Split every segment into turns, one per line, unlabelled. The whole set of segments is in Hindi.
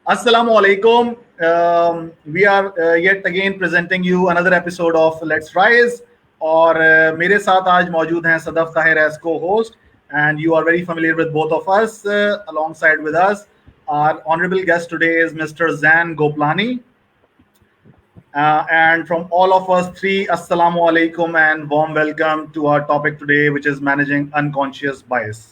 Assalamu alaikum. We are yet again presenting you another episode of Let's Rise. और मेरे साथ आज मौजूद हैं Sadaf Tahir as co-host, and you are very familiar with both of us. Alongside with us, our honorable guest today is Mr. Zan Goplani. And from all of us three, Assalamu alaikum and warm welcome to our topic today, which is managing unconscious bias.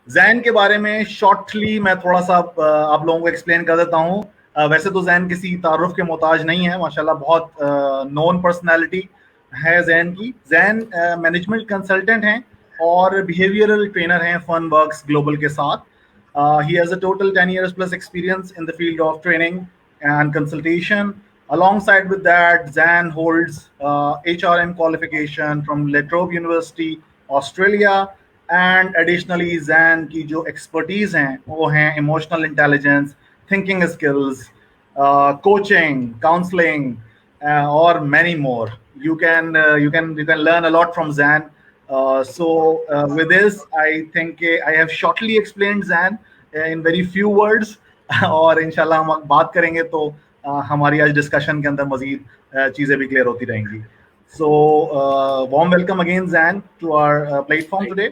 Jain के बारे में शॉर्टली मैं थोड़ा सा आप लोगों को एक्सप्लेन कर देता हूँ। वैसे तो जैन किसी तारुफ के मोहताज नहीं है, माशाल्लाह बहुत नोन पर्सनैलिटी है जैन की। जैन मैनेजमेंट कंसल्टेंट हैं और बिहेवियरल ट्रेनर हैं फनवर्क्स ग्लोबल के साथ। He has a total 10 years plus experience in the field of training and consultation. Alongside with that, Zan holds HRM qualification from La Trobe University, Australia. And additionally Zain की जो एक्सपर्टीज हैं वो हैं emotional intelligence, thinking skills, coaching, counselling और many more. You can learn a lot from Zan. With this, I think I have shortly explained Zan in very few words. और इंशाल्लाह हम बात करेंगे तो हमारी आज डिस्कशन के अंदर मजीद चीज़ें भी क्लियर होती रहेंगी. So warm welcome again, Zan, to our platform today.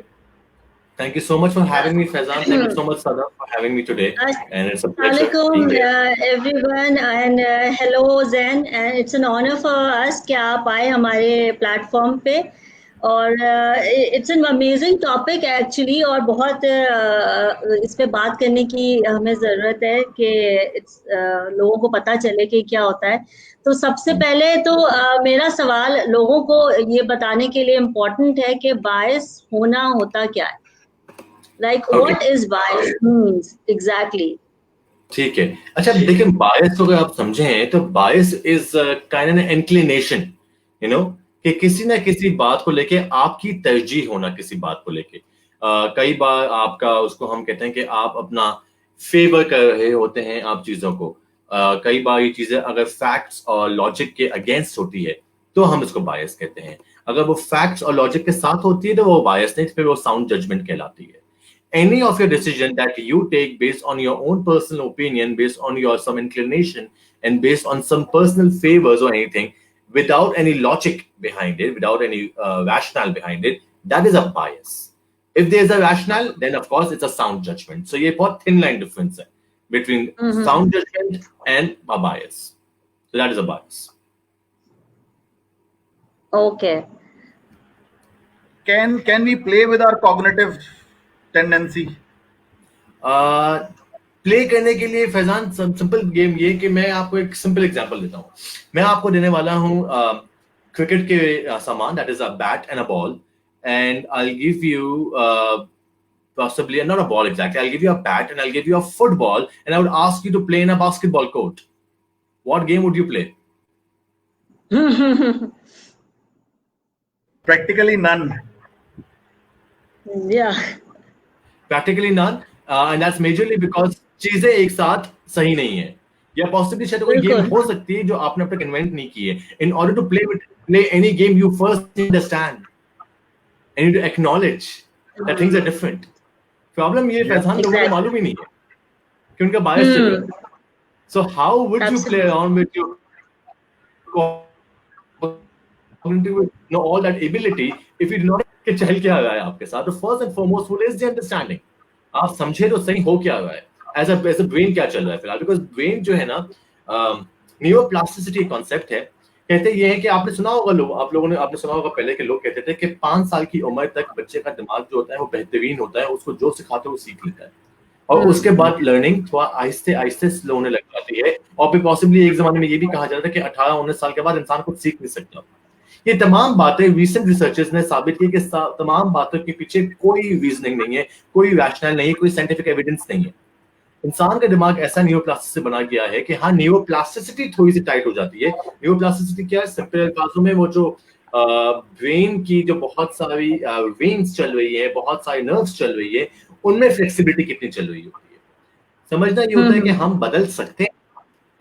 Thank you so much for having me, Faizan. Thank you so much, Sadaf, for having me today. And it's a pleasure being here.
Everyone, and hello, Zen. And it's an honor for us कि आप आए हमारे प्लेटफॉर्म पे. और it's an amazing topic actually, और बहुत इस पे बात करने की हमें ज़रूरत है कि लोगों को पता चले कि क्या होता है. तो सबसे पहले तो मेरा सवाल लोगों को ये बताने के लिए इम्पोर्टेंट है कि बायस होना होता क्या है. Like what is bias means exactly?
ठीक है. अच्छा देखिए, बायस को अगर आप समझें तो बायस is kind of N inclination, you know, कि किसी ना किसी बात को लेके आपकी तरजीह होना किसी बात को लेके. कई बार आपका उसको हम कहते हैं कि आप अपना फेवर कर रहे होते हैं आप चीजों को. कई बार ये चीजें अगर फैक्ट्स और लॉजिक के अगेंस्ट होती है तो हम इसको बायस कहते हैं. अगर वो फैक्ट्स और लॉजिक के साथ होती है तो वो बायस नहीं, फिर वो साउंड जजमेंट कहलाती है. Any of your decision that you take based on your own personal opinion, based on your some inclination, and based on some personal favors or anything, without any logic behind it, without any rationale behind it, that is a bias. If there is a rationale, then of course it's a sound judgment. So ये बहुत thin line difference है between sound judgment and a bias. So that is a bias.
Okay.
Can we play with our cognitive tendency?
Play करने के लिए फैजान सिंपल गेम ये कि मैं आपको एक सिंपल एग्जांपल देता हूँ. मैं आपको देने वाला हूँ क्रिकेट के सामान, that is a bat and a ball, and I will give you possibly not a ball exactly, I'll give you a bat and I'll give you a football and I would ask you to play in a basketball court. What game would you play?
Practically none.
Yeah.
Practically none, and that's majorly because चीजें एक साथ सही नहीं है, या possibly शायद कोई गेम हो सकती है जो आपने अब तक इन्वेंट नहीं की है. In order to play any game, you first understand and you need to acknowledge that things are different. Problem ये फैजान लोगों को मालूम ही नहीं है कि उनका bias चल रहा है. So how would you play around with your know all that ability if you do not कि चल क्या रहा है आपके साथ? तो first and foremost full is the understanding. आप समझे तो सही हो क्या रहा है, एज अ ब्रेन क्या चल रहा है फिलहाल. बिकॉज ब्रेन जो है ना, न्यूरोप्लास्टिसिटी कॉन्सेप्ट है. कहते ये है कि आपने सुना होगा, आपने सुना होगा पहले के लोग कहते थे कि 5 साल की उम्र तक बच्चे का दिमाग जो होता है वो बेहतरीन होता है, उसको जो सिखाते हो वो सीख लेता है, और उसके बाद लर्निंग थोड़ा आहिस्ते आहिस्ते स्लो होने लग जाती है. और फिर पॉसिबली एक जमाने में ये भी कहा जाता था कि 18-19 साल के बाद इंसान कुछ सीख नहीं सकता. ये तमाम बातें रिसेंट रिसर्चर्स ने साबित की कि तमाम बातों के पीछे कोई रीजनिंग नहीं है, कोई रैशनल नहीं है, कोई साइंटिफिक एविडेंस नहीं है. इंसान का दिमाग ऐसा न्यूरोप्लास्टिसिटी बना गया है कि हाँ, न्यूरोप्लास्टिसिटी थोड़ी सी टाइट हो जाती है. न्यूरोप्लास्टिसिटी क्या है? सिंपल अल्फाजों में वो जो ब्रेन की जो बहुत सारी वेन्स चल रही है, बहुत सारी नर्व्स चल रही है, उनमें फ्लेक्सिबिलिटी कितनी चल रही होती है. समझना ये होता है कि हम बदल सकते हैं.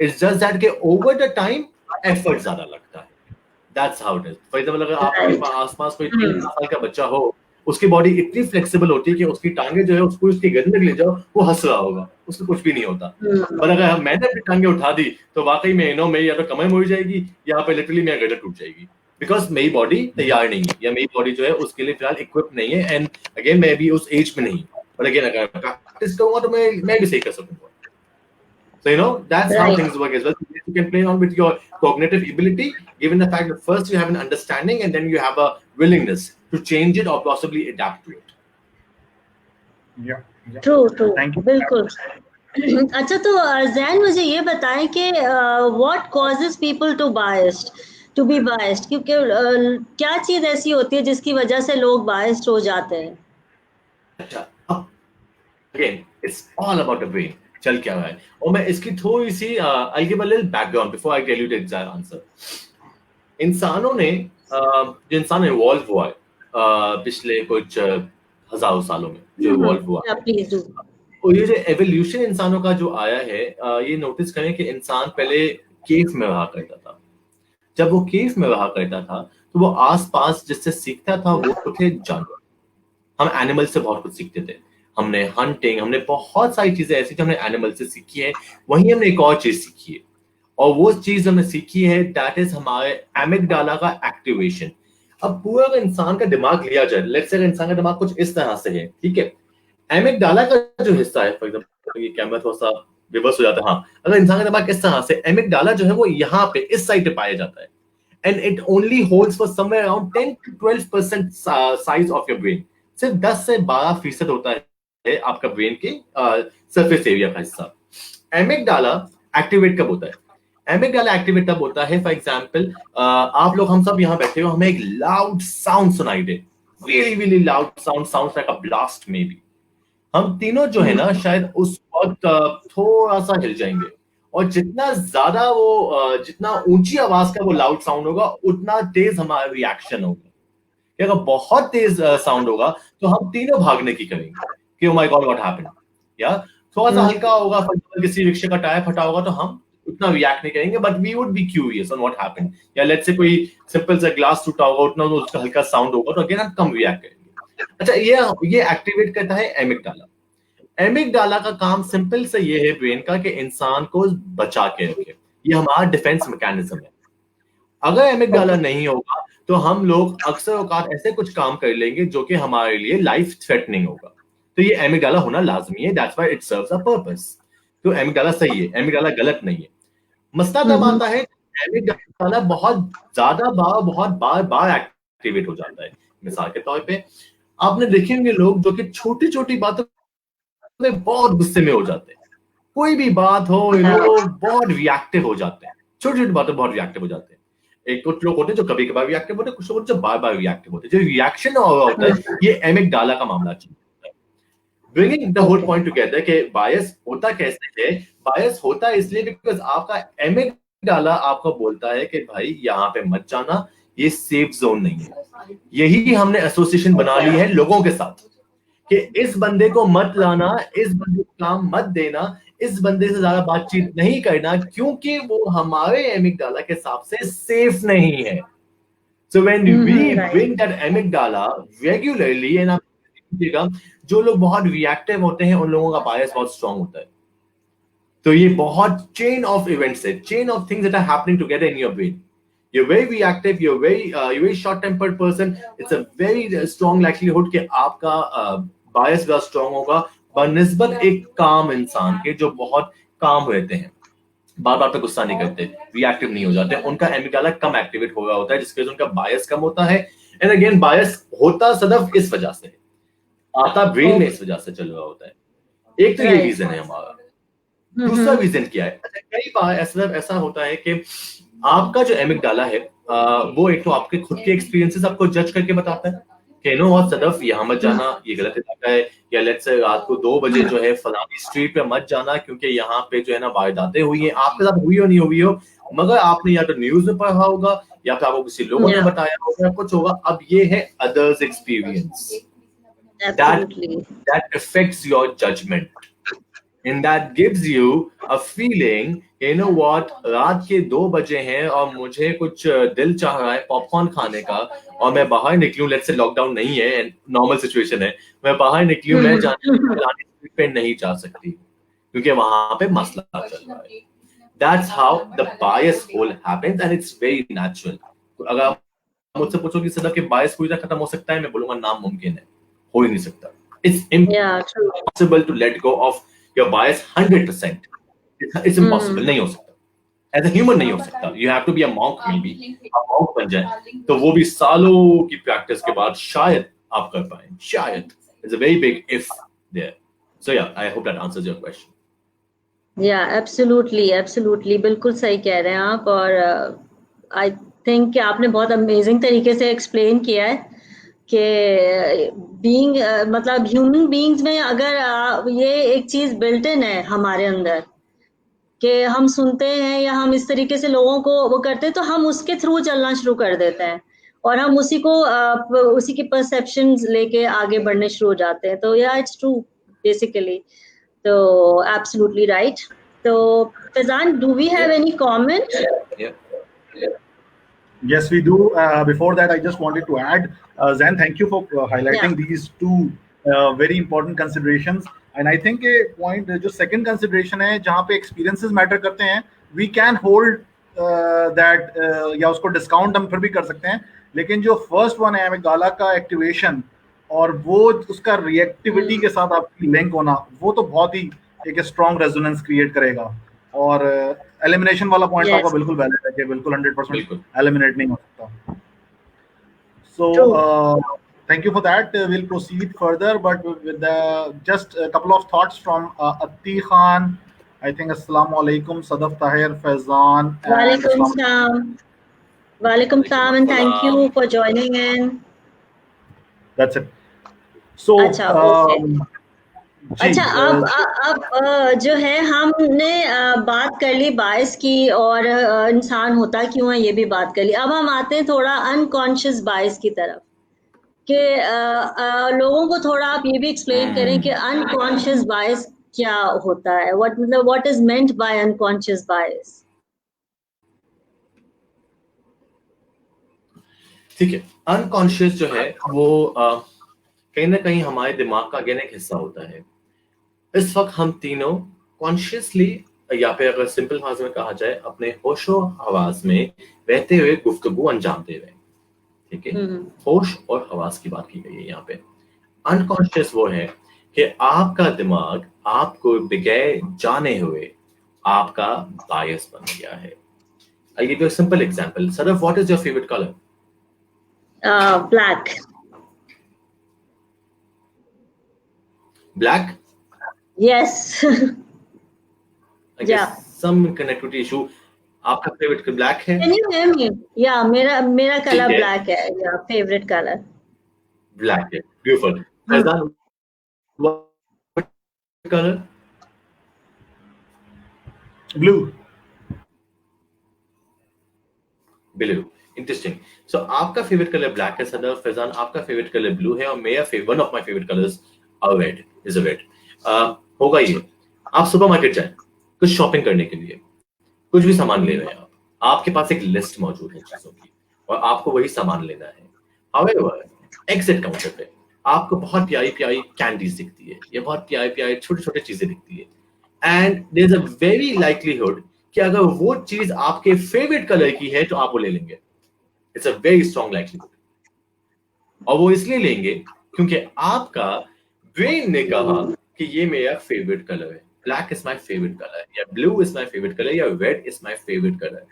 इट्स जस्ट दैट कि ओवर द टाइम एफर्ट ज्यादा लगता है. That's how it is. For example, अगर आपके आसपास कोई 3 साल का बच्चा हो, उसकी बॉडी इतनी फ्लेक्सिबल होती है कि उसकी टांगे जो है उसको उसकी गर्दन तक ले जाओ वो हंस रहा होगा. उससे कुछ भी नहीं होता। पर अगर मैंने अपनी टांगे उठा दी तो वाकई में मेरी या तो कमर मुड़ जाएगी या पे लिटरली मेरा गर्दन टूट जाएगी, बिकॉज मेरी बॉडी तैयार नहीं है या मेरी बॉडी जो है उसके लिए फिलहाल इक्विप नहीं है। एंड अगेन मैं भी उस एज में नहीं, पर अगेन अगर प्रैक्टिस करूंगा तो मैं भी सही कर सकूंगा। So that's how things work as well. You can play on with your cognitive ability, given the fact that first you have an understanding and then you have a willingness to change it or possibly adapt to it.
Yeah.
True.
Thank you.
बिल्कुल। अच्छा, तो जैन मुझे ये बताएं कि what causes people to be biased, क्योंकि क्या चीज ऐसी होती है जिसकी वजह से लोग biased हो जाते हैं?
अच्छा, again it's all about the brain. चल क्या रहा है, और मैं इसकी थोड़ी सी I'll give a little background before I tell you the exact answer. इंसानों ने जो इंसान इवॉल्व हुआ है पिछले कुछ हजारों सालों में जो इवॉल्व हुआ, और ये जो एवोल्यूशन इंसानों का जो आया है, ये नोटिस करें कि इंसान पहले केव में रहा करता था। जब वो केव में रहा करता था तो वो आसपास जिससे सीखता था वो थे जानवर। हम एनिमल से बहुत कुछ सीखते थे, हमने हंटिंग, हमने बहुत सारी चीजें ऐसी जो हमने एनिमल से सीखी है। वहीं हमने एक और चीज सीखी है, और वो चीज हमने सीखी है दैट इज हमारे एमिगडाला का एक्टिवेशन। अब पूरा इंसान का दिमाग लिया जाए, लेट्स से इंसान का दिमाग कुछ इस तरह से है, ठीक है। एमिगडाला का जो हिस्सा है, फॉर एग्जांपल ये कैमरा थोड़ा सा रिवर्स हो जाता है, हाँ, अगर इंसान का दिमाग इस तरह से, एमिगडाला जो है वो यहाँ पे इस साइड पे पाया जाता है, and it only holds for somewhere around 10 to 12% size of your brain. सिर्फ 10 से 12% होता है आपका ब्रेन के सरफेस एरिया का हिस्सा। एमिगडाला एक्टिवेट कब होता है? एमिगडाला एक्टिवेट तब होता है, फॉर एग्जांपल आप लोग, हम सब यहाँ बैठे हो, हमें एक लाउड साउंड सुनाई दे, really loud sound, sounds like a blast maybe. हम तीनों जो है ना शायद उस वक्त थोड़ा सा हिल जाएंगे, और जितना ज्यादा वो जितना ऊंची आवाज का वो लाउड साउंड होगा उतना तेज हमारा रिएक्शन होगा। अगर बहुत तेज साउंड होगा तो हम तीनों भागने की करेंगे कि oh my God what happened, या थोड़ा सा हल्का होगा, किसी रिक्शे का टायर फटा होगा तो हम उतना रिएक्ट नहीं करेंगे, but we would be curious on what happened. या लेट्स से कोई सिंपल सा ग्लास टूटा होगा, उतना तो उसका हल्का साउंड होगा तो अगेन हम कम रिएक्ट करेंगे। अच्छा, ये एक्टिवेट करता है एमिगडाला। एमिगडाला का काम सिंपल से ये है ब्रेन का कि इंसान को बचा के रखे, ये हमारा डिफेंस मैकेनिज्म है। अगर एमिगडाला नहीं होगा तो हम लोग अक्सर औकात ऐसे कुछ काम कर लेंगे जो कि हमारे लिए लाइफ थ्रेटनिंग होगा। तो ये एमिगडाला होना लाजमी है, that's why it serves a purpose. तो एमिगडाला सही है, एमिगडाला गलत नहीं है। मसला तब आता है एमिगडाला बहुत बार एक्टिवेट हो जाता है। मिसाल के तौर पे आपने देखेंगे लोग जो कि छोटी छोटी बातों में बहुत गुस्से में हो जाते हैं, कोई भी बात हो लोग बहुत रिएक्टिव हो जाते हैं, छोटी छोटी बातों बहुत रिएक्टिव हो जाते हैं। एक कुछ लोग होते हैं जो कभी कभार रिएक्टिव होते हैं, कुछ लोग जो बार बार रिएक्टिव होते हैं। जो रिएक्शन होता है ये एमिगडाला का मामला है। Bringing the whole point together कि बायस होता कैसे है? बायस होता है इसलिए बिकॉज आपका एमिगडाला आपको बोलता है कि भाई यहाँ पे मत जाना, ये सेफ जोन नहीं है। यही हमने एसोसिएशन बना ली है लोगों के साथ कि इस बंदे को मत लाना, इस बंदे को काम मत देना, इस बंदे से ज्यादा बातचीत नहीं करना, क्योंकि वो हमारे एमिगडाला के हिसाब से सेफ नहीं है। So when we bring that amygdala regularly, and आप देखिएगा जो लोग बहुत रिएक्टिव होते हैं उन लोगों का बायस बहुत स्ट्रांग होता है। तो ये बहुत चेन ऑफ इवेंट्स है, chain of things that are happening together in your brain. You're very reactive, you're very short-tempered person. It's a very strong likelihood कि आपका बायस बहुत स्ट्रांग होगा बनिस्बत एक काम इंसान के जो बहुत काम रहते हैं, बार बार पे गुस्सा नहीं करते, रिएक्टिव नहीं हो जाते, उनका एमिगडाला कम एक्टिवेट हो रहा होता है, जिसके वजह उनका बायस कम होता है। एंड अगेन बायस होता सदैव इस वजह से आता ब्रेन में इस वजह से चल रहा होता है। एक तो ये रीजन है हमारा। दूसरा रीजन क्या है? कई बार ऐसा होता है कि आपका जो एमिगडाला है वो एक तो आपके खुद के एक्सपीरियंसेस आपको जज करके बताता है कि नो बहुत सदफ यहाँ मत जाना, ये गलत इलाका है, या लेट्स से रात को 2 बजे जो है फलानी स्ट्रीट पे मत जाना क्योंकि यहाँ पे जो है ना वारदातें हुई हैं। आपके साथ हुई हो नहीं हुई हो, मगर आपने या तो न्यूज में पढ़ा होगा या फिर आपको किसी लोगों ने बताया होगा, कुछ होगा। अब ये है others experience that affects your judgment and that gives you a feeling, you know what, रात के 2 बजे हैं और मुझे कुछ दिल चाह रहा है पॉपकॉर्न खाने का और मैं बाहर निकलूं, लेट्स से लॉकडाउन नहीं है, नॉर्मल सिचुएशन है, मैं बाहर निकलूं, मैं जाने पे नहीं जा सकती क्योंकि वहां पे मसला चल रहा है। That's how the bias hole happens and it's very natural. अगर आप मुझसे पूछो कि सदा के बायस पूरी तरह खत्म हो सकता है, मैं बोलूंगा नामुमकिन है, हो ही नहीं सकता। It's impossible to let go of your bias 100%. It's impossible, नहीं हो सकता। As a human नहीं हो सकता। You have to be a monk maybe, a monk बन जाए, तो वो भी सालों की प्रैक्टिस के बाद शायद आप कर पाए, शायद। It's a very big if there. So yeah, I hope that answers your question.
या एब्सोल्युटली बिल्कुल सही कह रहे हैं आप। और आई थिंक कि आपने बहुत अमेजिंग तरीके से एक्सप्लेन किया है कि बीइंग मतलब ह्यूमन बीइंग्स में अगर ये एक चीज बिल्ट इन है हमारे अंदर कि हम सुनते हैं या हम इस तरीके से लोगों को वो करते हैं, तो हम उसके थ्रू चलना शुरू कर देते हैं और हम उसी को उसी की परसेप्शंस लेके आगे बढ़ने शुरू हो जाते हैं। तो या इट्स ट्रू बेसिकली। तो एब्सोल्युटली राइट। तो Faizan, do we have any comment?
Yes, we do. Before that, I just wanted to add, Zain, thank you for highlighting these two very important considerations. And I think a point, जो second consideration है, जहाँ पे experiences matter करते हैं, we can hold that या उसको discount हम फिर भी कर सकते हैं, लेकिन जो first one है, गाला का activation और वो उसका रिएक्टिविटी के साथ आपकी लिंक होना, वो तो बहुत ही एक स्ट्रॉन्ग रेजोनेंस क्रिएट करेगा। और एलिमिनेशन वाला पॉइंट आपका बिल्कुल वैलिड है कि बिल्कुल 100% एलिमिनेट नहीं हो सकता। So thank you for that. Will proceed further but with just a couple of thoughts from Atti Khan, I think. अस्सलाम वालेकुम सदफ ताहिर, फैजान।
वालेकुम सलाम and thank you for joining in.
That's it. So,
अच्छा, अब जो है हमने बात कर ली बायस की और इंसान होता क्यों है ये भी बात कर ली। अब हम आते हैं थोड़ा अनकॉन्शियस बायस की तरफ कि लोगों को थोड़ा आप ये भी एक्सप्लेन करें कि अनकॉन्शियस बायस क्या होता है, what is meant by unconscious bias.
ठीक है, अनकॉन्शियस जो है वो कहीं ना कहीं हमारे दिमाग का अगेन एक हिस्सा होता है। इस वक्त हम तीनों कॉन्शियसली, या फिर अगर सिंपल भाषा में कहा जाए, अपने होशो हवास में रहते हुए गुफ्तगू अंजाम दे रहे हैं। ठीक है, होश और हवास की बात की गई है यहाँ पे। अनकॉन्शियस वो है कि आपका दिमाग आपको बगैर जाने हुए आपका बायस बन गया है। I give you a simple example. Sadaf, what is your favourite colour?
Black.
Black?
Yes.
I guess some connectivity issue. आपका फेवरेट black है?
Can you hear me? Yeah, मेरा कलर black है। Yeah, favorite color.
Black है, beautiful. Faizan, what color?
Blue.
Blue. Interesting. So आपका फेवरेट कलर ब्लैक है सदफ, फैजान आपका फेवरेट कलर ब्लू है, और मेरा one of my favourite colours are red, is a red. होगा ये, आप सुपरमार्केट जाएं कुछ शॉपिंग करने के लिए, कुछ भी सामान ले रहे हैं आप, आपके पास एक लिस्ट मौजूद है चीजों की और आपको वही सामान लेना है। हाउएवर एग्जिट काउंटर पे आपको बहुत प्यारी प्यारी कैंडीज दिखती है या बहुत प्यारी प्यारी छोटे छोटे चीजें दिखती है, and there is a very likelihood कि अगर वो चीज आपके फेवरेट कलर की है तो आप वो ले लेंगे। It's a very strong likelihood. और वो इसलिए लेंगे क्योंकि आपका ब्रेन ने कहा कि ये मेरा फेवरेट कलर है, black is my favourite colour, या blue is my favourite colour, या red is my favourite colour.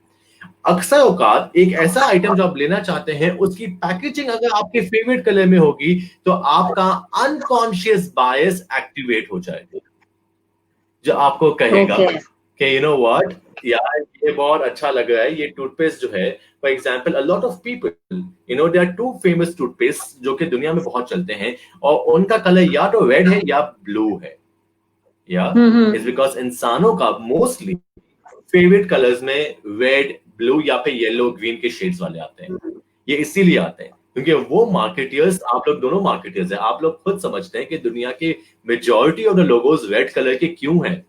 अक्सर औकात एक ऐसा आइटम जो आप लेना चाहते हैं उसकी पैकेजिंग अगर आपके फेवरेट कलर में होगी तो आपका अनकॉन्शियस बायस एक्टिवेट हो जाएगा, जो आपको कहेगा कि यू नो व्हाट यार, ये बहुत अच्छा लग रहा है। ये टूथपेस्ट जो है, for example, a lot of people, you know, there are two famous toothpaste जो कि दुनिया में बहुत चलते हैं और उनका कलर या तो रेड है या ब्लू है। या इज बिकॉज इंसानों का मोस्टली फेवरेट कलर्स में रेड, ब्लू या फिर येलो, ग्रीन के शेड्स वाले आते हैं। ये इसीलिए आते हैं क्योंकि वो मार्केटियर्स, आप लोग दोनों मार्केटियर्स हैं, आप लोग खुद समझते हैं कि दुनिया के majority of the logos red colour के क्यों हैं,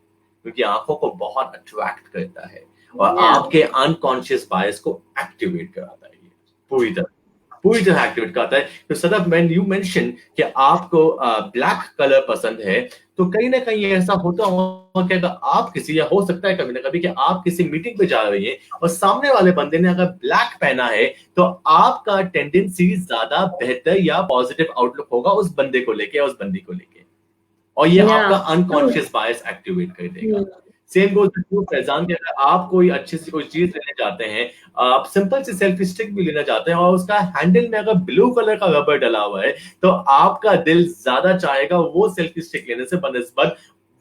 क्योंकि आंखों को बहुत अट्रैक्ट करता है और आपके अनकॉन्शियस बायस को एक्टिवेट कराता है, ये पूरी तरह एक्टिवेट करता है। तो सदफ मैन यू मेंशन कि आपको ब्लैक कलर पसंद है, तो कहीं ना कहीं ऐसा होता होगा कि अगर आप किसी, या हो सकता है कभी ना कभी कि आप किसी मीटिंग पे जा रही हैं और सामने वाले बंदे ने अगर ब्लैक पहना है, तो आपका टेंडेंसी ज्यादा बेहतर या पॉजिटिव आउटलुक होगा उस बंदे को लेके या उस बंदी को लेके, और ये आपका अनकॉन्शियस बायस एक्टिवेट कर देगा। सेम गोज टू फैजान के, अगर आप कोई अच्छी सी कोई चीज लेने जाते हैं, आप सिंपल सी सेल्फी स्टिक भी लेना चाहते हैं और उसका हैंडल में अगर ब्लू कलर का रबर डला हुआ है, तो आपका दिल ज्यादा चाहेगा वो सेल्फी स्टिक लेने से बनस्बत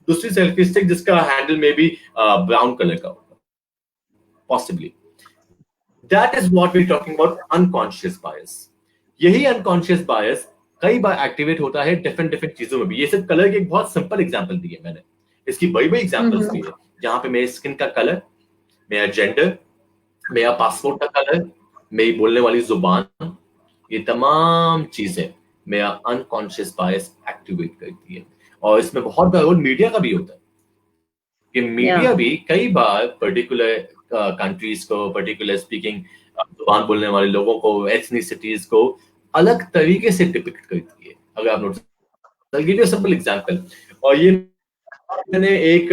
दूसरी सेल्फी स्टिक जिसका हैंडल में भी ब्राउन कलर का होगा, possibly. That is what we talking about unconscious bias. यही अनकॉन्शियस बायस कई बार एक्टिवेट होता है डिफरेंट चीजों में भी। ये सिर्फ कलर के एक बहुत सिंपल एग्जांपल दिए मैंने, इसकी बड़ी बड़ी एग्जांपल्स भी है, जहां पे मेरी स्किन का कलर, मेरा जेंडर, मेरा पासपोर्ट का कलर, मेरी बोलने वाली जुबान, ये तमाम चीजें मेरा अनकॉन्शियस बायस एक्टिवेट करती है। और इसमें बहुत बड़ा रोल मीडिया का भी होता है कि मीडिया भी कई बार पर्टिकुलर कंट्रीज को, पर्टिकुलर स्पीकिंग जुबान बोलने वाले लोगों को, एथनिसिटीज को अलग तरीके से डिपिक्ट करती है। अगर आप note, I'll give you a simple example, और ये मैंने एक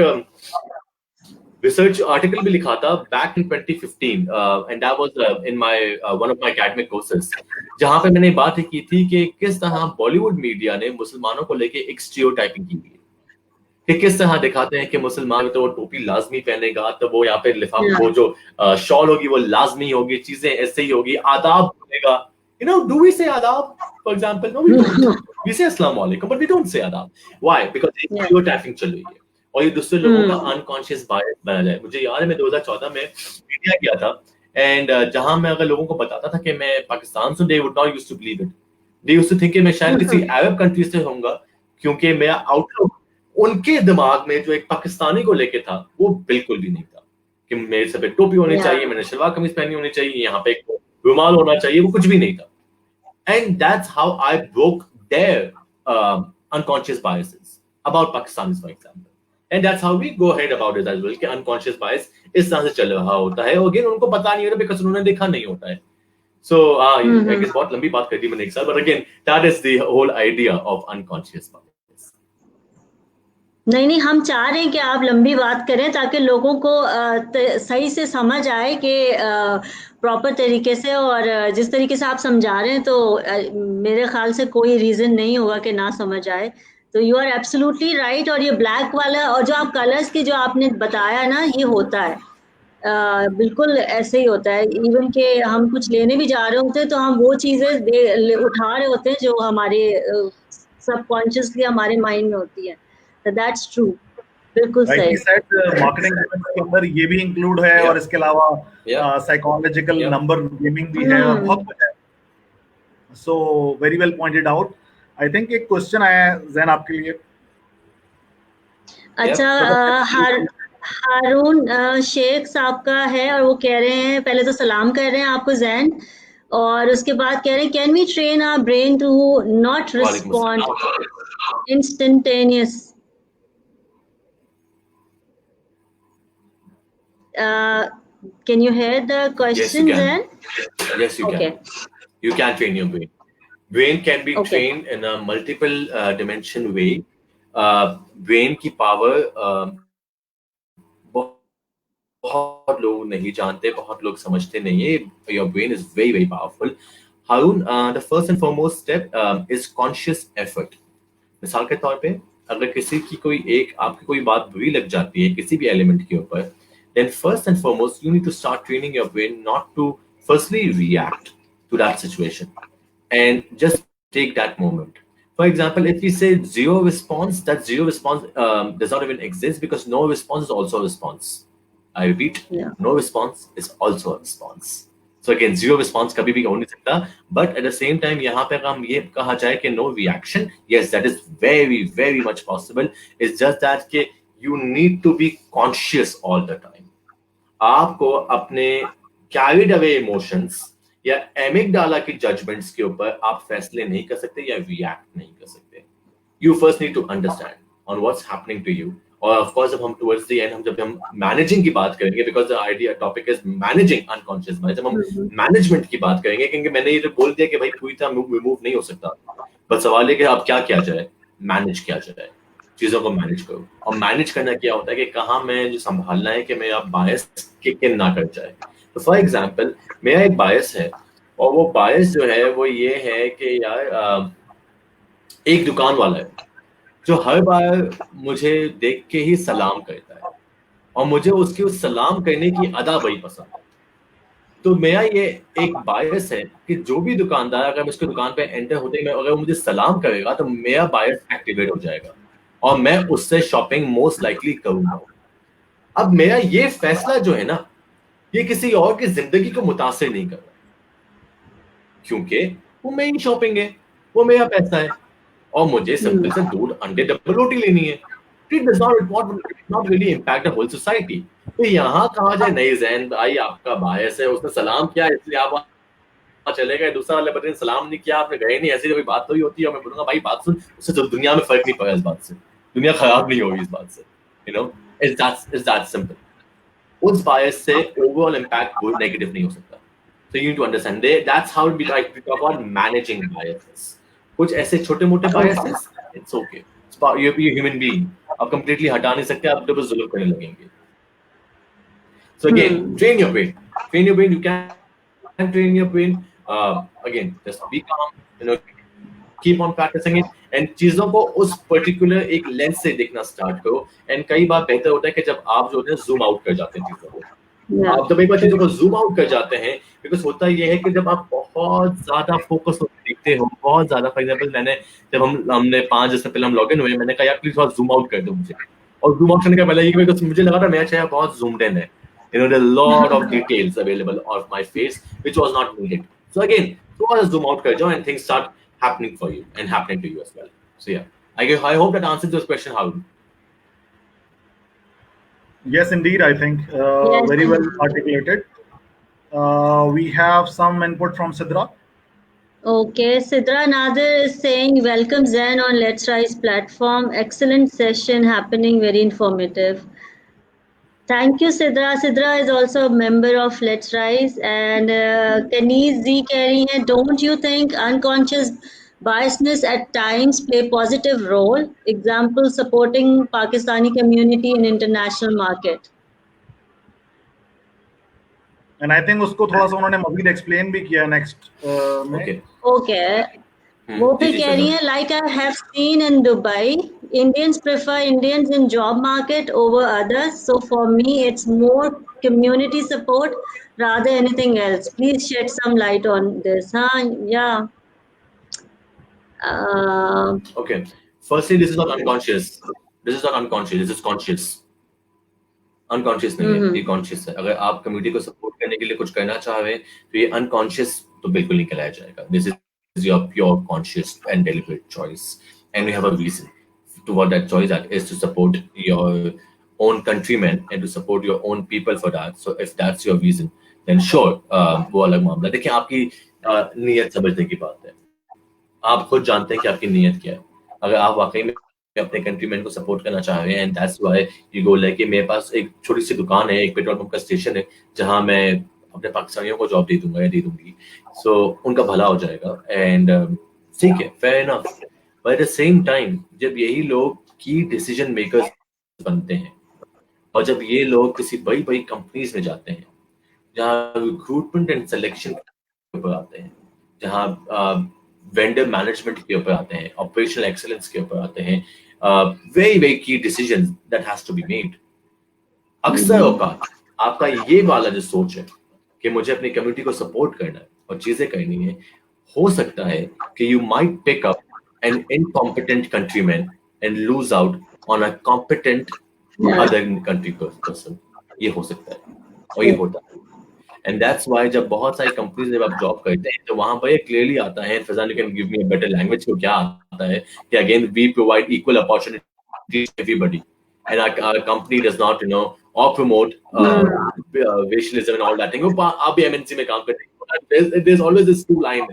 रिसर्च आर्टिकल भी लिखा था back in 2015 and that was in my one of my academic courses, जहां पे मैंने बात की थी कि किस तरह बॉलीवुड मीडिया ने मुसलमानों को लेके एक स्टीरियोटाइपिंग की है, कि किस तरह दिखाते हैं कि मुसलमान तो वो टोपी लाजमी पहनेगा, तो वो यहाँ पे लिफाफा, वो जो शॉल होगी वो लाजमी होगी, चीजें ऐसे ही होगी, आदाब बोलेगा। You know, do we say adab, for example? No, we don't. We say assalamu alaikum, but we don't say adab. Why? Because stereotyping चल रही है और ये दूसरे लोगों का अनकॉन्शियस बायस बना जाए। मुझे याद है मैं 2014 में इंडिया गया था, एंड जहां मैं अगर लोगों को बताता था कि मैं पाकिस्तान से, they would not used to believe it. They used to think कि मैं शायद किसी अरब कंट्री से होऊंगा, क्योंकि मेरा आउटलुक उनके दिमाग में जो एक पाकिस्तानी को लेके था वो बिल्कुल भी नहीं था कि मेरे सर पे टोपी होनी चाहिए, मैंने शलवार कमीज पहनी होनी चाहिए, यहाँ पे एक रुमाल होना चाहिए, वो कुछ भी नहीं था। And that's how I broke their unconscious biases about Pakistanis, for example. And that's how we go ahead about it as well, कि unconscious bias इस तरह से चल रहा होता है, और again उनको पता नहीं होता because उन्होंने देखा नहीं होता है। So I guess बहुत लंबी बात कर दी मैंने एक साथ, but again that is the whole idea of unconscious bias.
नहीं, हम चाह रहे हैं कि आप लंबी बात करें ताकि लोगों को सही से समझ आए कि प्रॉपर तरीके से, और जिस तरीके से आप समझा रहे हैं तो मेरे ख्याल से कोई रीज़न नहीं होगा कि ना समझ आए। तो यू आर एब्सोल्युटली राइट। और ये ब्लैक वाला और जो आप कलर्स की जो आपने बताया ना, ये होता है, बिल्कुल ऐसे ही होता है। इवन कि हम कुछ लेने भी जा रहे होते हैं तो हम वो चीज़ें उठा रहे होते हैं जो हमारे सबकॉन्शियसली हमारे माइंड में होती है। That's true. बिल्कुल सही।
मार्केटिंग के अंदर ये भी इंक्लूड है, और इसके अलावा साइकोलॉजिकल नंबर गेमिंग भी है और बहुत कुछ है। So very well pointed out. I think एक क्वेश्चन आया है जैन आपके लिए।
अच्छा, हारून शेख साहब का है, और वो कह रहे हैं, पहले तो सलाम कर रहे हैं आपको जैन, और उसके बाद कह रहे हैं can we train our brain to not respond instantaneous. Can you hear the question, then?
Yes, you can. You can train your brain. Brain can be trained in a multiple dimension way. Brain की power बहुत लोग नहीं जानते, बहुत लोग समझते नहीं है। Your brain is very very powerful. Harun, the first and foremost step is conscious effort. मिसाल के तौर पे अगर किसी की कोई एक आपकी कोई बात बुरी लग जाती है किसी भी एलिमेंट के ऊपर, then first and foremost you need to start training your brain not to firstly react to that situation and just take that moment. For example, if we say zero response, that zero response does not even exist, because no response is also a response. I repeat, no response is also a response. So again, zero response कभी भी हो नहीं सकता, but at the same time यहाँ पे अगर हम ये कहा जाए कि no reaction, yes, that is very very much possible. It's just that कि you need to be conscious all the time. आपको अपने carried away emotions या एमिगडाला की जजमेंट्स के ऊपर आप फैसले नहीं कर सकते या रिएक्ट नहीं कर सकते. You first need to understand on what's happening to you, और ऑफ कोर्स जब हम टुवर्ड्स द एंड जब हम मैनेजिंग की बात करेंगे, because the idea topic is managing unconscious bias, जब हम मैनेजमेंट की बात करेंगे, क्योंकि मैंने ये तो बोल दिया कि भाई पूरी तरह रिमूव नहीं हो सकता, बस सवाल है कि अब क्या किया जाए, मैनेज किया जाए, चीजों को मैनेज करो। और मैनेज करना क्या होता है कि कहाँ मैं जो संभालना है कि मेरा बायस किक इन ना कर जाए। तो फॉर एग्जाम्पल मेरा एक बायस है, और वो बायस जो है वो ये है कि यार एक दुकान वाला है जो हर बार मुझे देख के ही सलाम करता है, और मुझे उसकी उस सलाम करने की अदा बड़ी पसंद है। तो मेरा ये एक बायस है कि जो भी दुकानदार अगर मैं उसकी दुकान पे एंटर होते ही अगर वो मुझे सलाम करेगा तो मेरा बायस एक्टिवेट हो जाएगा और मैं उससे शॉपिंग मोस्ट लाइकली करूंगा। अब मेरा ये फैसला जो है ना, ये किसी और की जिंदगी को मुतासिर नहीं कर रहा, क्योंकि वो मेरी शॉपिंग है, वो मेरा पैसा है, और मुझे सिंपल से दूध अंडे डबल रोटी लेनी है। It does not really impact the whole society. तो यहाँ कहा जाए नहीं ज़ैन भाई आपका बायस है, उसने सलाम किया इसलिए आप वहाँ चले गए, दूसरा वाले बंदे ने सलाम नहीं किया, आपने गए नहीं, ऐसी कोई बात तो ही होती है। और मैं बोलूँगा भाई बात सुन, उससे तो दुनिया में फर्क नहीं पड़ा इस बात से, दुनिया खराब नहीं होगी इस बात से, you know, it's that simple. उस बायस से ओवरऑल इम्पैक्ट कोई नेगेटिव नहीं हो सकता। So you need to understand that's how we like to talk about managing biases. कुछ ऐसे छोटे मोटे biases, it's okay. You're a human being. आप completely हटा नहीं सकते, आप तो जुल्म करने लगेंगे। So again, train your brain. Train your brain. You can train your brain. Again, just be calm. You know, keep on practicing it. And चीजों को उस particular एक lens से देखना start करो. And कई बार बेहतर होता है कि जब आप जो है zoom out कर जाते हैं चीजों को। आप जब एक बार चीजों को जूम आउट कर जाते हैं, बिकॉज होता ये है कि जब आप बहुत ज्यादा फोकस होकर देखते हो, बहुत ज्यादा, फॉर एग्जांपल मैंने जब हमने 5 दिन से पहले हम लॉगिन हुए, मैंने कहा यार प्लीज थोड़ा जूम आउट कर दो मुझे, और जूम आउट करने का पहले ये मुझे लगा था मेरा चेहरा बहुत zoomed in है, you know, there are lot of details available of my face which was not needed. So again, थोड़ा zoom out कर जाओ and things start happening for you and happening to you as well. So yeah, I hope that answers this question, Harun.
Yes, indeed. I think
Yes,
very well
indeed.
articulated. We have some input from Sidra.
Okay, Sidra Nadir is saying, welcome Zen on Let's Rise platform. Excellent session happening, very informative. Thank you, Sidra. Sidra is also a member of Let's Rise. And Kaniz Z कह रही है, don't you think unconscious biasness at times play positive role? Example, supporting Pakistani community in international market.
And I think उसको थोड़ा सा उन्होंने मज़ीद explain भी किया next में.
Okay.
Okay. वो भी कह रही है, like I have seen in Dubai, Indians prefer Indians in job market over others. So for me, it's more community support rather anything else. Please shed some light on this. Yeah.
Okay. Firstly, this is not unconscious. This is not unconscious. This is conscious. Unconscious नहीं है, ये conscious है। अगर आप community को support करने के लिए कुछ करना चाह रहे हैं, तो ये unconscious तो बिल्कुल नहीं कहलाया जाएगा। This is your pure conscious and deliberate choice, and we have a reason to what that choice is, to support your own countrymen and to support your own people for that. So if that's your reason, then sure, वो अलग मामला। देखिए आपकी नीयत समझने की बात है। आप खुद जानते हैं कि आपकी नीयत क्या है। अगर आप वाकई में अपने कंट्रीमैन को सपोर्ट करना चाह रहे हैं, and that's why you go like, मेरे पास एक छोटी सी दुकान है, एक पेट्रोल पंप का स्टेशन है, जहां मैं अपने पाकिस्तानियों को जॉब दे दूंगा या दे दूंगी, सो उनका भला हो जाएगा। एंड ठीक है, fair enough. But at the same time जब यही लोग की डिसीजन मेकर्स बनते हैं, और जब ये लोग किसी बड़ी बड़ी कंपनीज में जाते हैं, जहाँ रिक्रूटमेंट एंड सिलेक्शन के ऊपर आते हैं, जहाँ वेंडर मैनेजमेंट के ऊपर आते हैं, ऑपरेशनल एक्सेलेंस के ऊपर आते हैं, very very key decisions that has to be made, अक्सर औकात आपका ये वाला जो सोच है कि मुझे अपनी कम्युनिटी को सपोर्ट करना है और चीजें करनी है, हो सकता है कि you might pick up an incompetent countryman and lose out on a competent other country person. ये हो सकता है और ये होता है। एंड दैट्स व्हाई जब बहुत सारी कंपनीज में आप जॉब करते हैं, तो वहां पर ये क्लियरली आता है, Faizan you can give me a better language, को क्या आता है कि again we provide equal opportunity to everybody, and our company does not, you know, और promote racialism and all that thing. आप भी MNC में काम करते हैं, there's always this two line,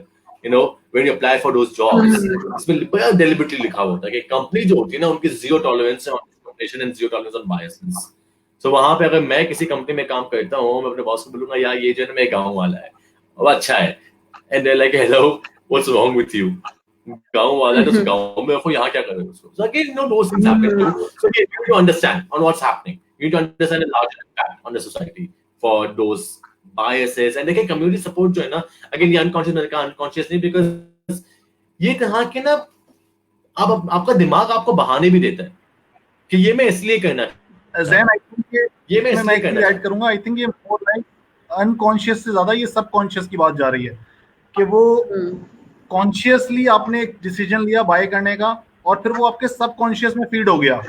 you know, when you apply for those jobs, इसमें बड़ा deliberately लिखा होता है कि कंपनी जो होती है ना, उनकी zero tolerance है non-discrimination and zero tolerance on biasness. So वहाँ पे अगर मैं किसी कंपनी में काम करता हूँ, मैं अपने बॉस को बोलूँगा यार ये जो है ना मेरे गाँव वाला है, वो अच्छा है, and they're like hello, what's wrong with you? गाँव वाला है तो गाँव में को यहाँ क्या कर रहे हो उसको? So again, those things happen too. So you need to understand on what's happening. You need to understand the larger impact on the society for those biases. And देखिए community support जो है ना, again ये unconscious नहीं, because ये कहाँ के ना आपका दिमाग आपको बहाने भी देता है कि ये मैं इसलिए करना
Zen, I think
ये मैं इसलिए करना
ऐड करूंगा, आई थिंक ये मोर लाइक अनकॉन्शियस से ज्यादा ये सबकॉन्शियस की बात जा रही है कि वो कॉन्शियसली आपने एक डिसीजन लिया बाय करने का और फिर वो आपके सबकॉन्शियस में फीड हो गया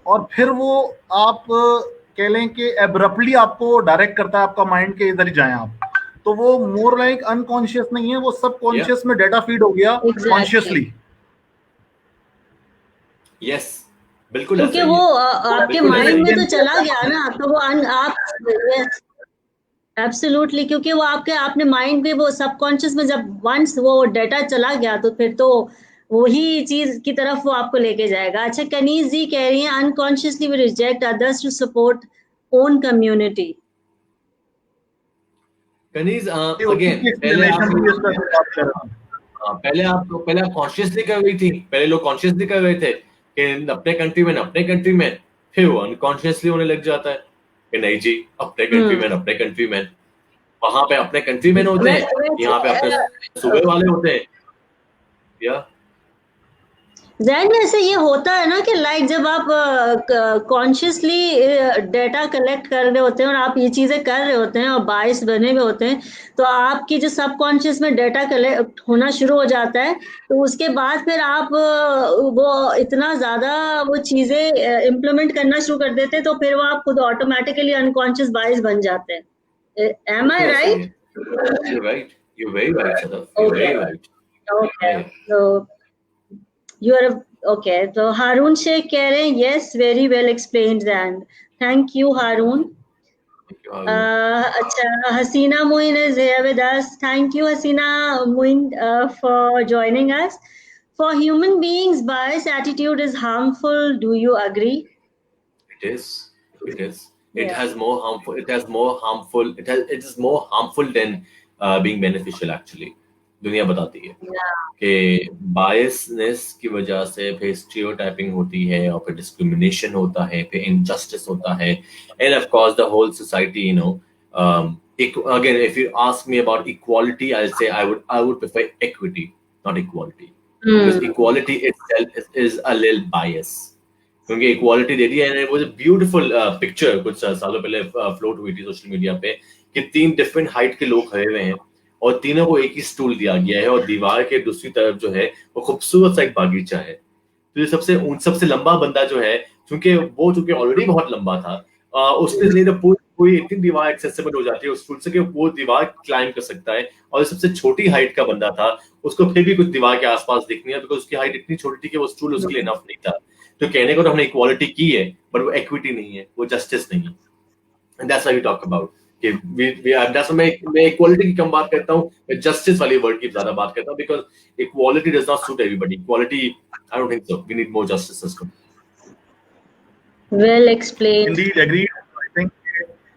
और फिर वो आप कह लें कि एब्रप्टली आपको डायरेक्ट करता है आपका माइंड के इधर ही जाएं आप, तो वो मोर लाइक अनकॉन्शियस नहीं है, वो सबकॉन्शियस में डेटा फीड हो गया कॉन्शियसली।
यस, बिल्कुल,
क्योंकि वो आपके माइंड में तो चला गया ना, तो वो आप एब्सोल्युटली, क्योंकि वो आपने माइंड में वो सबकॉन्शियस में जब वंस वो डेटा चला गया तो फिर तो वही चीज की तरफ वो आपको लेके जाएगा। अच्छा, कनीज जी कह रही हैं unconsciously we reject others to support own community.
Kaneez again पहले आप कॉन्शियसली कर रही थी, पहले लोग कॉन्शियसली कर रहे थे कि अपने कंट्री में, फिर वो अनकॉन्शियसली होने लग जाता है कि नहीं जी अपने कंट्री में वहां पे अपने कंट्री में होते हैं, यहाँ पे अपने सूबे वाले होते हैं। या
ज़हन में ऐसे ये होता है ना कि लाइक जब आप कॉन्शियसली डेटा कलेक्ट कर रहे होते हैं और आप ये चीज़ें कर रहे होते हैं और बायस बने हुए होते हैं, तो आपकी जो सबकॉन्शियस में डेटा कलेक्ट होना शुरू हो जाता है, तो उसके बाद फिर आप वो इतना ज़्यादा वो चीज़ें इम्प्लीमेंट करना शुरू कर देते हैं, तो फिर वो आप खुद ऑटोमेटिकली अनकॉन्शियस बायस बन जाते हैं। Am I right?
You're right. You're very right, Sadaf. You're very right.
Okay. So you are okay. So Harun Sheikh कह रहे हैं yes, very well explained and thank you Harun.
Thank you, Harun.
अच्छा, Hasina Moin is here with us. Thank you Hasina Moin for joining us. For human beings, bias attitude is harmful. Do you agree?
It is. It is. It has more harmful. It is more harmful than being beneficial actually. दुनिया बताती है कि बायसनेस की वजह से फिर स्टीरियोटाइपिंग होती है और फिर डिस्क्रिमिनेशन होता है, फिर इनजस्टिस होता है, and of course the whole society, you know, again if you ask me about equality, I'll say I would prefer equity, not equality, because equality itself is a little bias, क्योंकि इक्वालिटी दे दी है। एंड वो ब्यूटीफुल पिक्चर कुछ सालों पहले फ्लोट हुई थी सोशल मीडिया पे कि 3 डिफरेंट हाइट के लोग खड़े हुए हैं और तीनों को एक ही स्टूल दिया गया है और दीवार के दूसरी तरफ जो है वो खूबसूरत सा एक बागीचा है। तो ये सबसे लंबा बंदा जो है, चूंकि ऑलरेडी बहुत लंबा था, उसके लिए तो पूरी इतनी दीवार एक्सेसिबल हो जाती है उस स्टूल से कि वो दीवार क्लाइम कर सकता है, और सबसे छोटी हाइट का बंदा था उसको फिर भी कुछ दीवार के आसपास दिखनी है बिकॉज उसकी हाइट इतनी छोटी थी कि वो स्टूल उसके लिए इनफ नहीं था। तो कहने को तो हमने इक्वालिटी की है, बट वो इक्विटी नहीं है, वो जस्टिस नहीं है। And that's why we talk about कि दैट्स मैं इक्वालिटी की कम बात करता हूं, मैं जस्टिस वाली वर्ड की ज्यादा बात करता हूं, because equality does not suit everybody. Equality I don't think so, we need more justice system.
Well explained.
Indeed agree. I think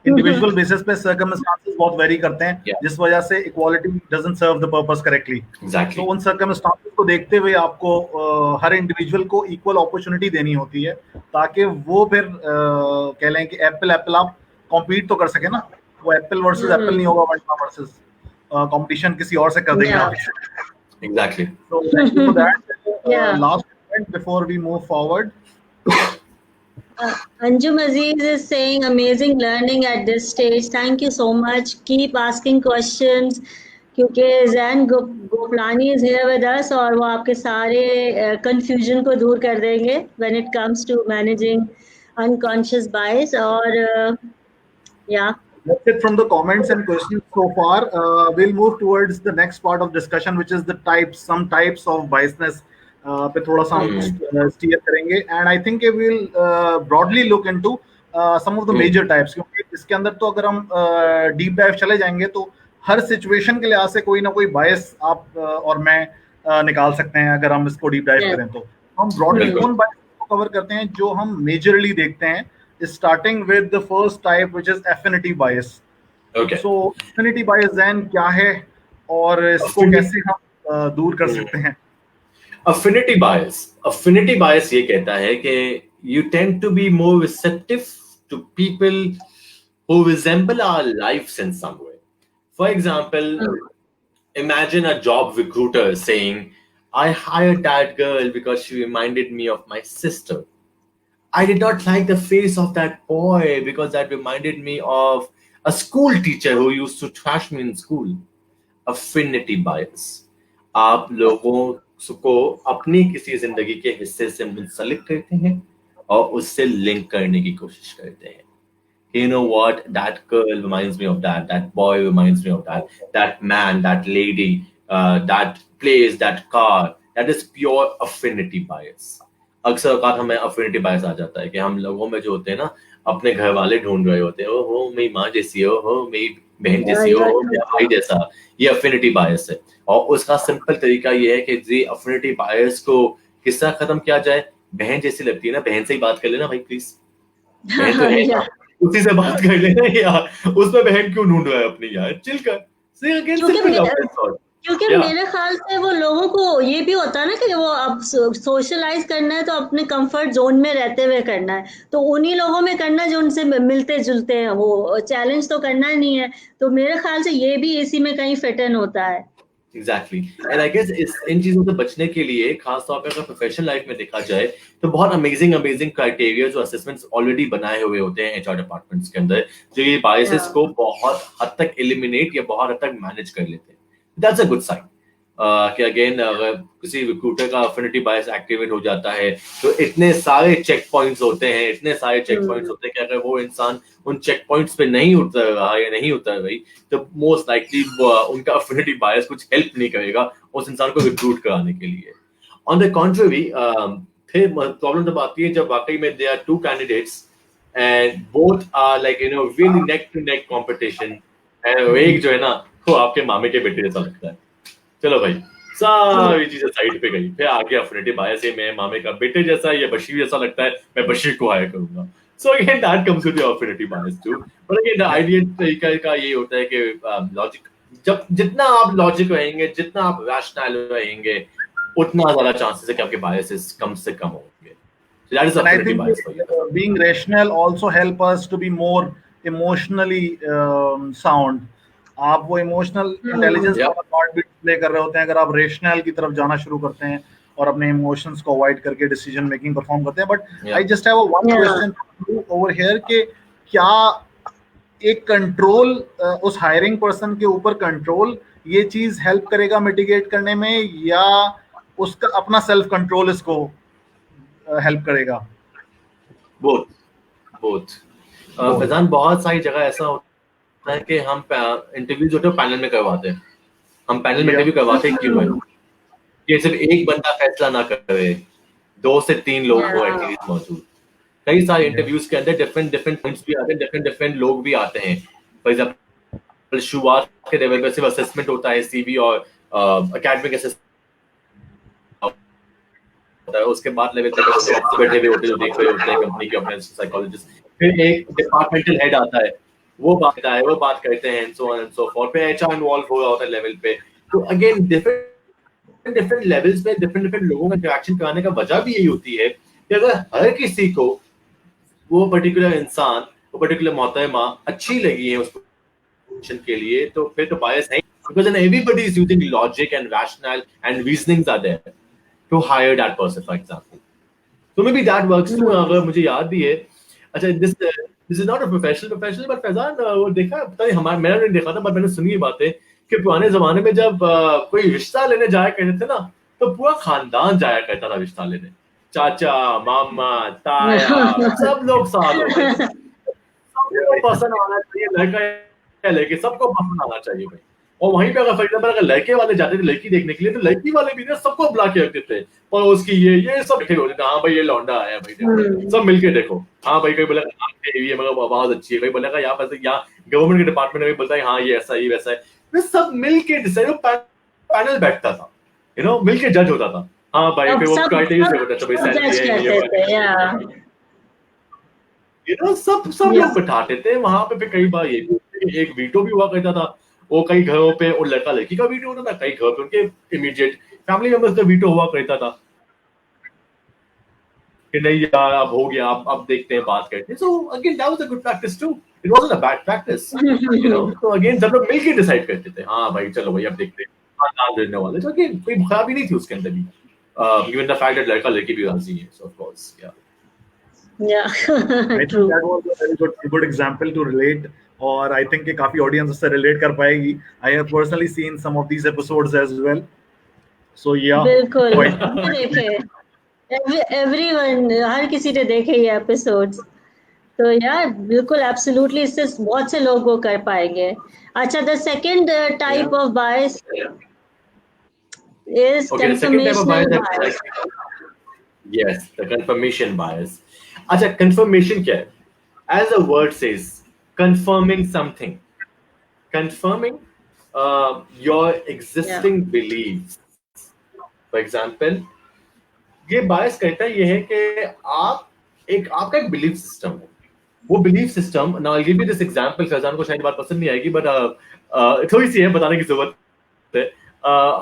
individual basis पे सर्कमस्टांसेस बहुत वेरी करते हैं, जिस वजह से equality doesn't serve the purpose correctly.
Exactly.
तो उन सर्कमस्टांसेस को देखते हुए आपको हर इंडिविजुअल को इक्वल अपॉर्चुनिटी देनी होती है ताकि वो फिर कह लें कि एप्पल आप कॉम्पीट तो कर सके ना। वो एप्पल वर्सेस एप्पल नहीं होगा, वर्सेस कंपटीशन किसी और से कर देंगे आप।
Exactly.
So thank you for that. Last point before we move forward.
Anjum Aziz is saying amazing learning at this stage. Thank you so much. Keep asking questions क्योंकि Zain Goplani is here with us और वो आपके सारे confusion को दूर कर देंगे when it comes to managing unconscious bias। और yeah.
That's it from the comments and questions so far. We'll move towards the next part of discussion, which is the some types of biasness. पे थोड़ा सा steer करेंगे, and I think we'll broadly look into some of the major types, क्योंकि इसके अंदर तो अगर हम deep dive चले जाएंगे तो हर situation के लिहाज से कोई ना कोई bias आप और मैं निकाल सकते हैं अगर हम इसको deep dive करें। तो हम broadly कौन bias को को कवर करते हैं जो हम मेजरली देखते हैं, starting with the first type which is affinity bias. So affinity bias then क्या है और इसको कैसे हम दूर कर सकते हैं?
Affinity bias ये कहता है कि you tend to be more receptive to people who resemble our lives in some way. For example, imagine a job recruiter saying, I hired that girl because she reminded me of my sister. I did not like the face of that boy because that reminded me of a school teacher who used to trash me in school. Affinity bias. आप लोगों को अपनी किसी जिंदगी के हिस्से से मुंसलिक करते हैं और उससे लिंक करने की कोशिश करते हैं. You know what? That girl reminds me of that. That boy reminds me of that. That man, that lady, that place, that car. That is pure affinity bias. अक्सर औकात हमें affinity bias आ जाता है कि हम लोगों में जो होते हैं ना, अपने घर वाले ढूंढ रहे होते हैं, हो मेरी माँ जैसी हो मेरी बहन जैसी हो मेरा भाई जैसा. ये affinity bias है. और उसका सिंपल तरीका ये है कि जी affinity bias को किस तरह खत्म किया जाए. बहन जैसी लगती है ना, बहन से ही बात कर लेना भाई प्लीज. बहन तो है ना, उसी से बात कर लेना यार. उसमें बहन क्यों ढूंढ रहा है अपनी यार, चिल कर.
क्योंकि मेरे ख्याल से वो लोगों को ये भी होता है ना कि वो अब सोशलाइज करना है तो अपने कंफर्ट जोन में रहते हुए करना है, तो उन्हीं लोगों में करना जो उनसे मिलते जुलते हैं. वो चैलेंज तो करना नहीं है, तो मेरे ख्याल से ये भी इसी में कहीं फिट इन होता है.
Exactly. And I guess इन चीजों से बचने के लिए खास तौर पे अगर प्रोफेशनल लाइफ में देखा जाए तो बहुत अमेजिंग क्राइटेरिया जो असेसमेंट्स ऑलरेडी बनाए हुए होते हैं एचआर डिपार्टमेंट्स के अंदर, जो ये बायसेस को बहुत हद तक एलिमिनेट या बहुत हद तक मैनेज कर लेते हैं. दैट्स अ गुड साइन कि अगेन अगर किसी रिक्रूटर का अफिनिटी बायस एक्टिवेट हो जाता है तो इतने सारे चेक पॉइंट्स होते हैं कि अगर वो इंसान उन चेक पॉइंट्स पे नहीं उतर रहा या नहीं उतर रही तो मोस्ट लाइकली उनका अफिनिटी बायस कुछ हेल्प नहीं करेगा उस इंसान को रिक्रूट कराने के लिए. ऑन द कॉन्ट्ररी फिर प्रॉब्लम तब आती है जब वाकई में they are two candidates and both are like you know really neck to neck competition, and एक जो है ना वो आपके मामे के बेटे जैसा लगता है. चलो भाई सारी चीजें साइड पे गई, फिर आगे अफिनिटी बायस है, मैं मामे का बेटे जैसा या बशीर जैसा लगता है, मैं बशीर को हायर करूंगा. So again, that comes with your affinity bias too. But again, the ideal तरीका का ये होता है कि लॉजिक, जब जितना आप लॉजिक रहेंगे, जितना आप रैशनल रहेंगे, उतना ज्यादा चांसेस है कि आपके बायसेस कम से कम होंगे. So that is affinity bias for you.
Being rational also help us to be more emotionally sound. आप वो इमोशनल इंटेलिजेंस का पार्ट भी प्ले कर रहे होते हैं अगर आप रेशनल की तरफ जाना शुरू करते हैं और अपने इमोशंस को अवॉइड करके डिसीजन मेकिंग परफॉर्म करते हैं. But I just have one question over here कि क्या एक कंट्रोल उस हायरिंग पर्सन के ऊपर कंट्रोल ये चीज हेल्प करेगा मिटिगेट करने में, या उसका अपना सेल्फ कंट्रोल इसको हेल्प करेगा?
बोथ. फैजान, बहुत सारी जगह ऐसा होता है कि हम इंटरव्यू जो पैनल में करवाते हैं, हम पैनल में इंटरव्यू करवाते हैं क्यों है कि सिर्फ एक बंदा फैसला ना करे, 2 से 3 लोग हो एटलीस्ट मौजूद. कई सारे इंटरव्यूज के अंदर डिफरेंट पॉइंट्स भी आते हैं, डिफरेंट लोग भी आते हैं. फॉर एग्जांपल शुरुआत के लेवल पे सिर्फ असेसमेंट होता है, सीवी और एकेडमिक असेसमेंट होता है. उसके बाद लेवल पे बैठे हुए होते हैं जो देख रहे होते हैं कंपनी के अपने साइकोलॉजिस्ट. फिर एक डिपार्टमेंटल हेड आता है, वो बात करते हैं, सो ऑन एंड सो फॉर. पे एचआर इन्वॉल्व हो रहा होता है लेवल पे. तो अगेन डिफरेंट लेवल्स पे डिफरेंट लोगों का इंटरेक्शन कराने का वजह भी यही होती है कि अगर हर किसी को वो पर्टिकुलर इंसान, वो पर्टिकुलर मोहतरमा अच्छी लगी है उस पोजीशन के लिए, तो फिर तो बायस है, because everybody is using logic and rational and reasonings are there to hire that person for example. तो maybe that works too. अगर मुझे याद भी है, अच्छा this is not a professional but Faizan वो देखा, पता नहीं हमारा, मैंने नहीं देखा था बट मैंने सुनी ये बातें कि पुराने जमाने में जब कोई रिश्ता लेने जाया करते थे ना, तो पूरा खानदान जाया करता था रिश्ता लेने. चाचा, मामा, ताया, सब लोग साथ होते, सबको पसंद आना चाहिए, लड़का या लड़की सबको पसंद आना चाहिए भाई. और वहीं पे अगर फॉर एग्जांपल अगर लड़के वाले जाते थे लड़की देखने के लिए, तो लड़की वाले भी ना सबको बुला के रखते थे, पर उसकी ये सब बैठे होते थे, हाँ भाई ये लौंडा आया भाई, सब मिलके देखो, हाँ भाई कोई बोलेगा ये मगर आवाज अच्छी है, कोई बोलेगा यहाँ पर यहाँ गवर्नमेंट के डिपार्टमेंट में बोलता है हाँ ये ऐसा ही वैसा है. सब मिलके डिसाइड, पैनल बैठता था, मिलके जज होता था. हाँ भाई,
अब
फिर वो
सब
क्राइटेरिया से होता है, तो भाई
सब
सैलरी
जज
है, ये
करते थे, या
सब लोग बिठाते थे वहां पे। फिर कई बार ये भी होता है कि एक वीटो भी हुआ करता था। वो कई घरों पे और लड़का लड़की का वीटो होता था, कई घर पे उनके इमीडिएट फैमिली मेंबर्स का वीटो हुआ करता था कि नहीं यार अब हो गया, अब देखते हैं, बात करते हैं। So again that was a good practice too, it wasn't a bad practice, you know. तो अगेन सब लोग मिलके डिसाइड करते थे, हाँ भाई चलो भाई अब देखते हैं, हाँ नाम देने वाले। तो अगेन कोई खराबी नहीं थी उसके अंदर भी, गिवन द फैक्ट दैट लड़का लड़की भी राजी है, सो ऑफ कोर्स या
या
I think
true.
that was a very good example to relate, और I think कि काफी audience उससे relate कर पाएगी. I have personally seen some of these episodes as well. So yeah,
बिल्कुल
quite.
हमने देखे, एवरीवन, हर किसी ने देखे ये एपिसोड्स। तो यार बिल्कुल एब्सोल्युटली, इससे बहुत से लोग वो कर पाएंगे। अच्छा, the second type of bias is
okay, the second type of
conformational
bias that I
bias.
like, yes, the confirmation bias. अच्छा, confirmation क्या है? As the word says, confirming something, confirming your existing beliefs. For example, ये बायस कहता ये है कि आपका एक बिलीफ सिस्टम है। वो belief system, now I give you this example, Faizan को शायद बात पसंद नहीं आएगी, बट थोड़ी सी है, बताने की जरूरत है।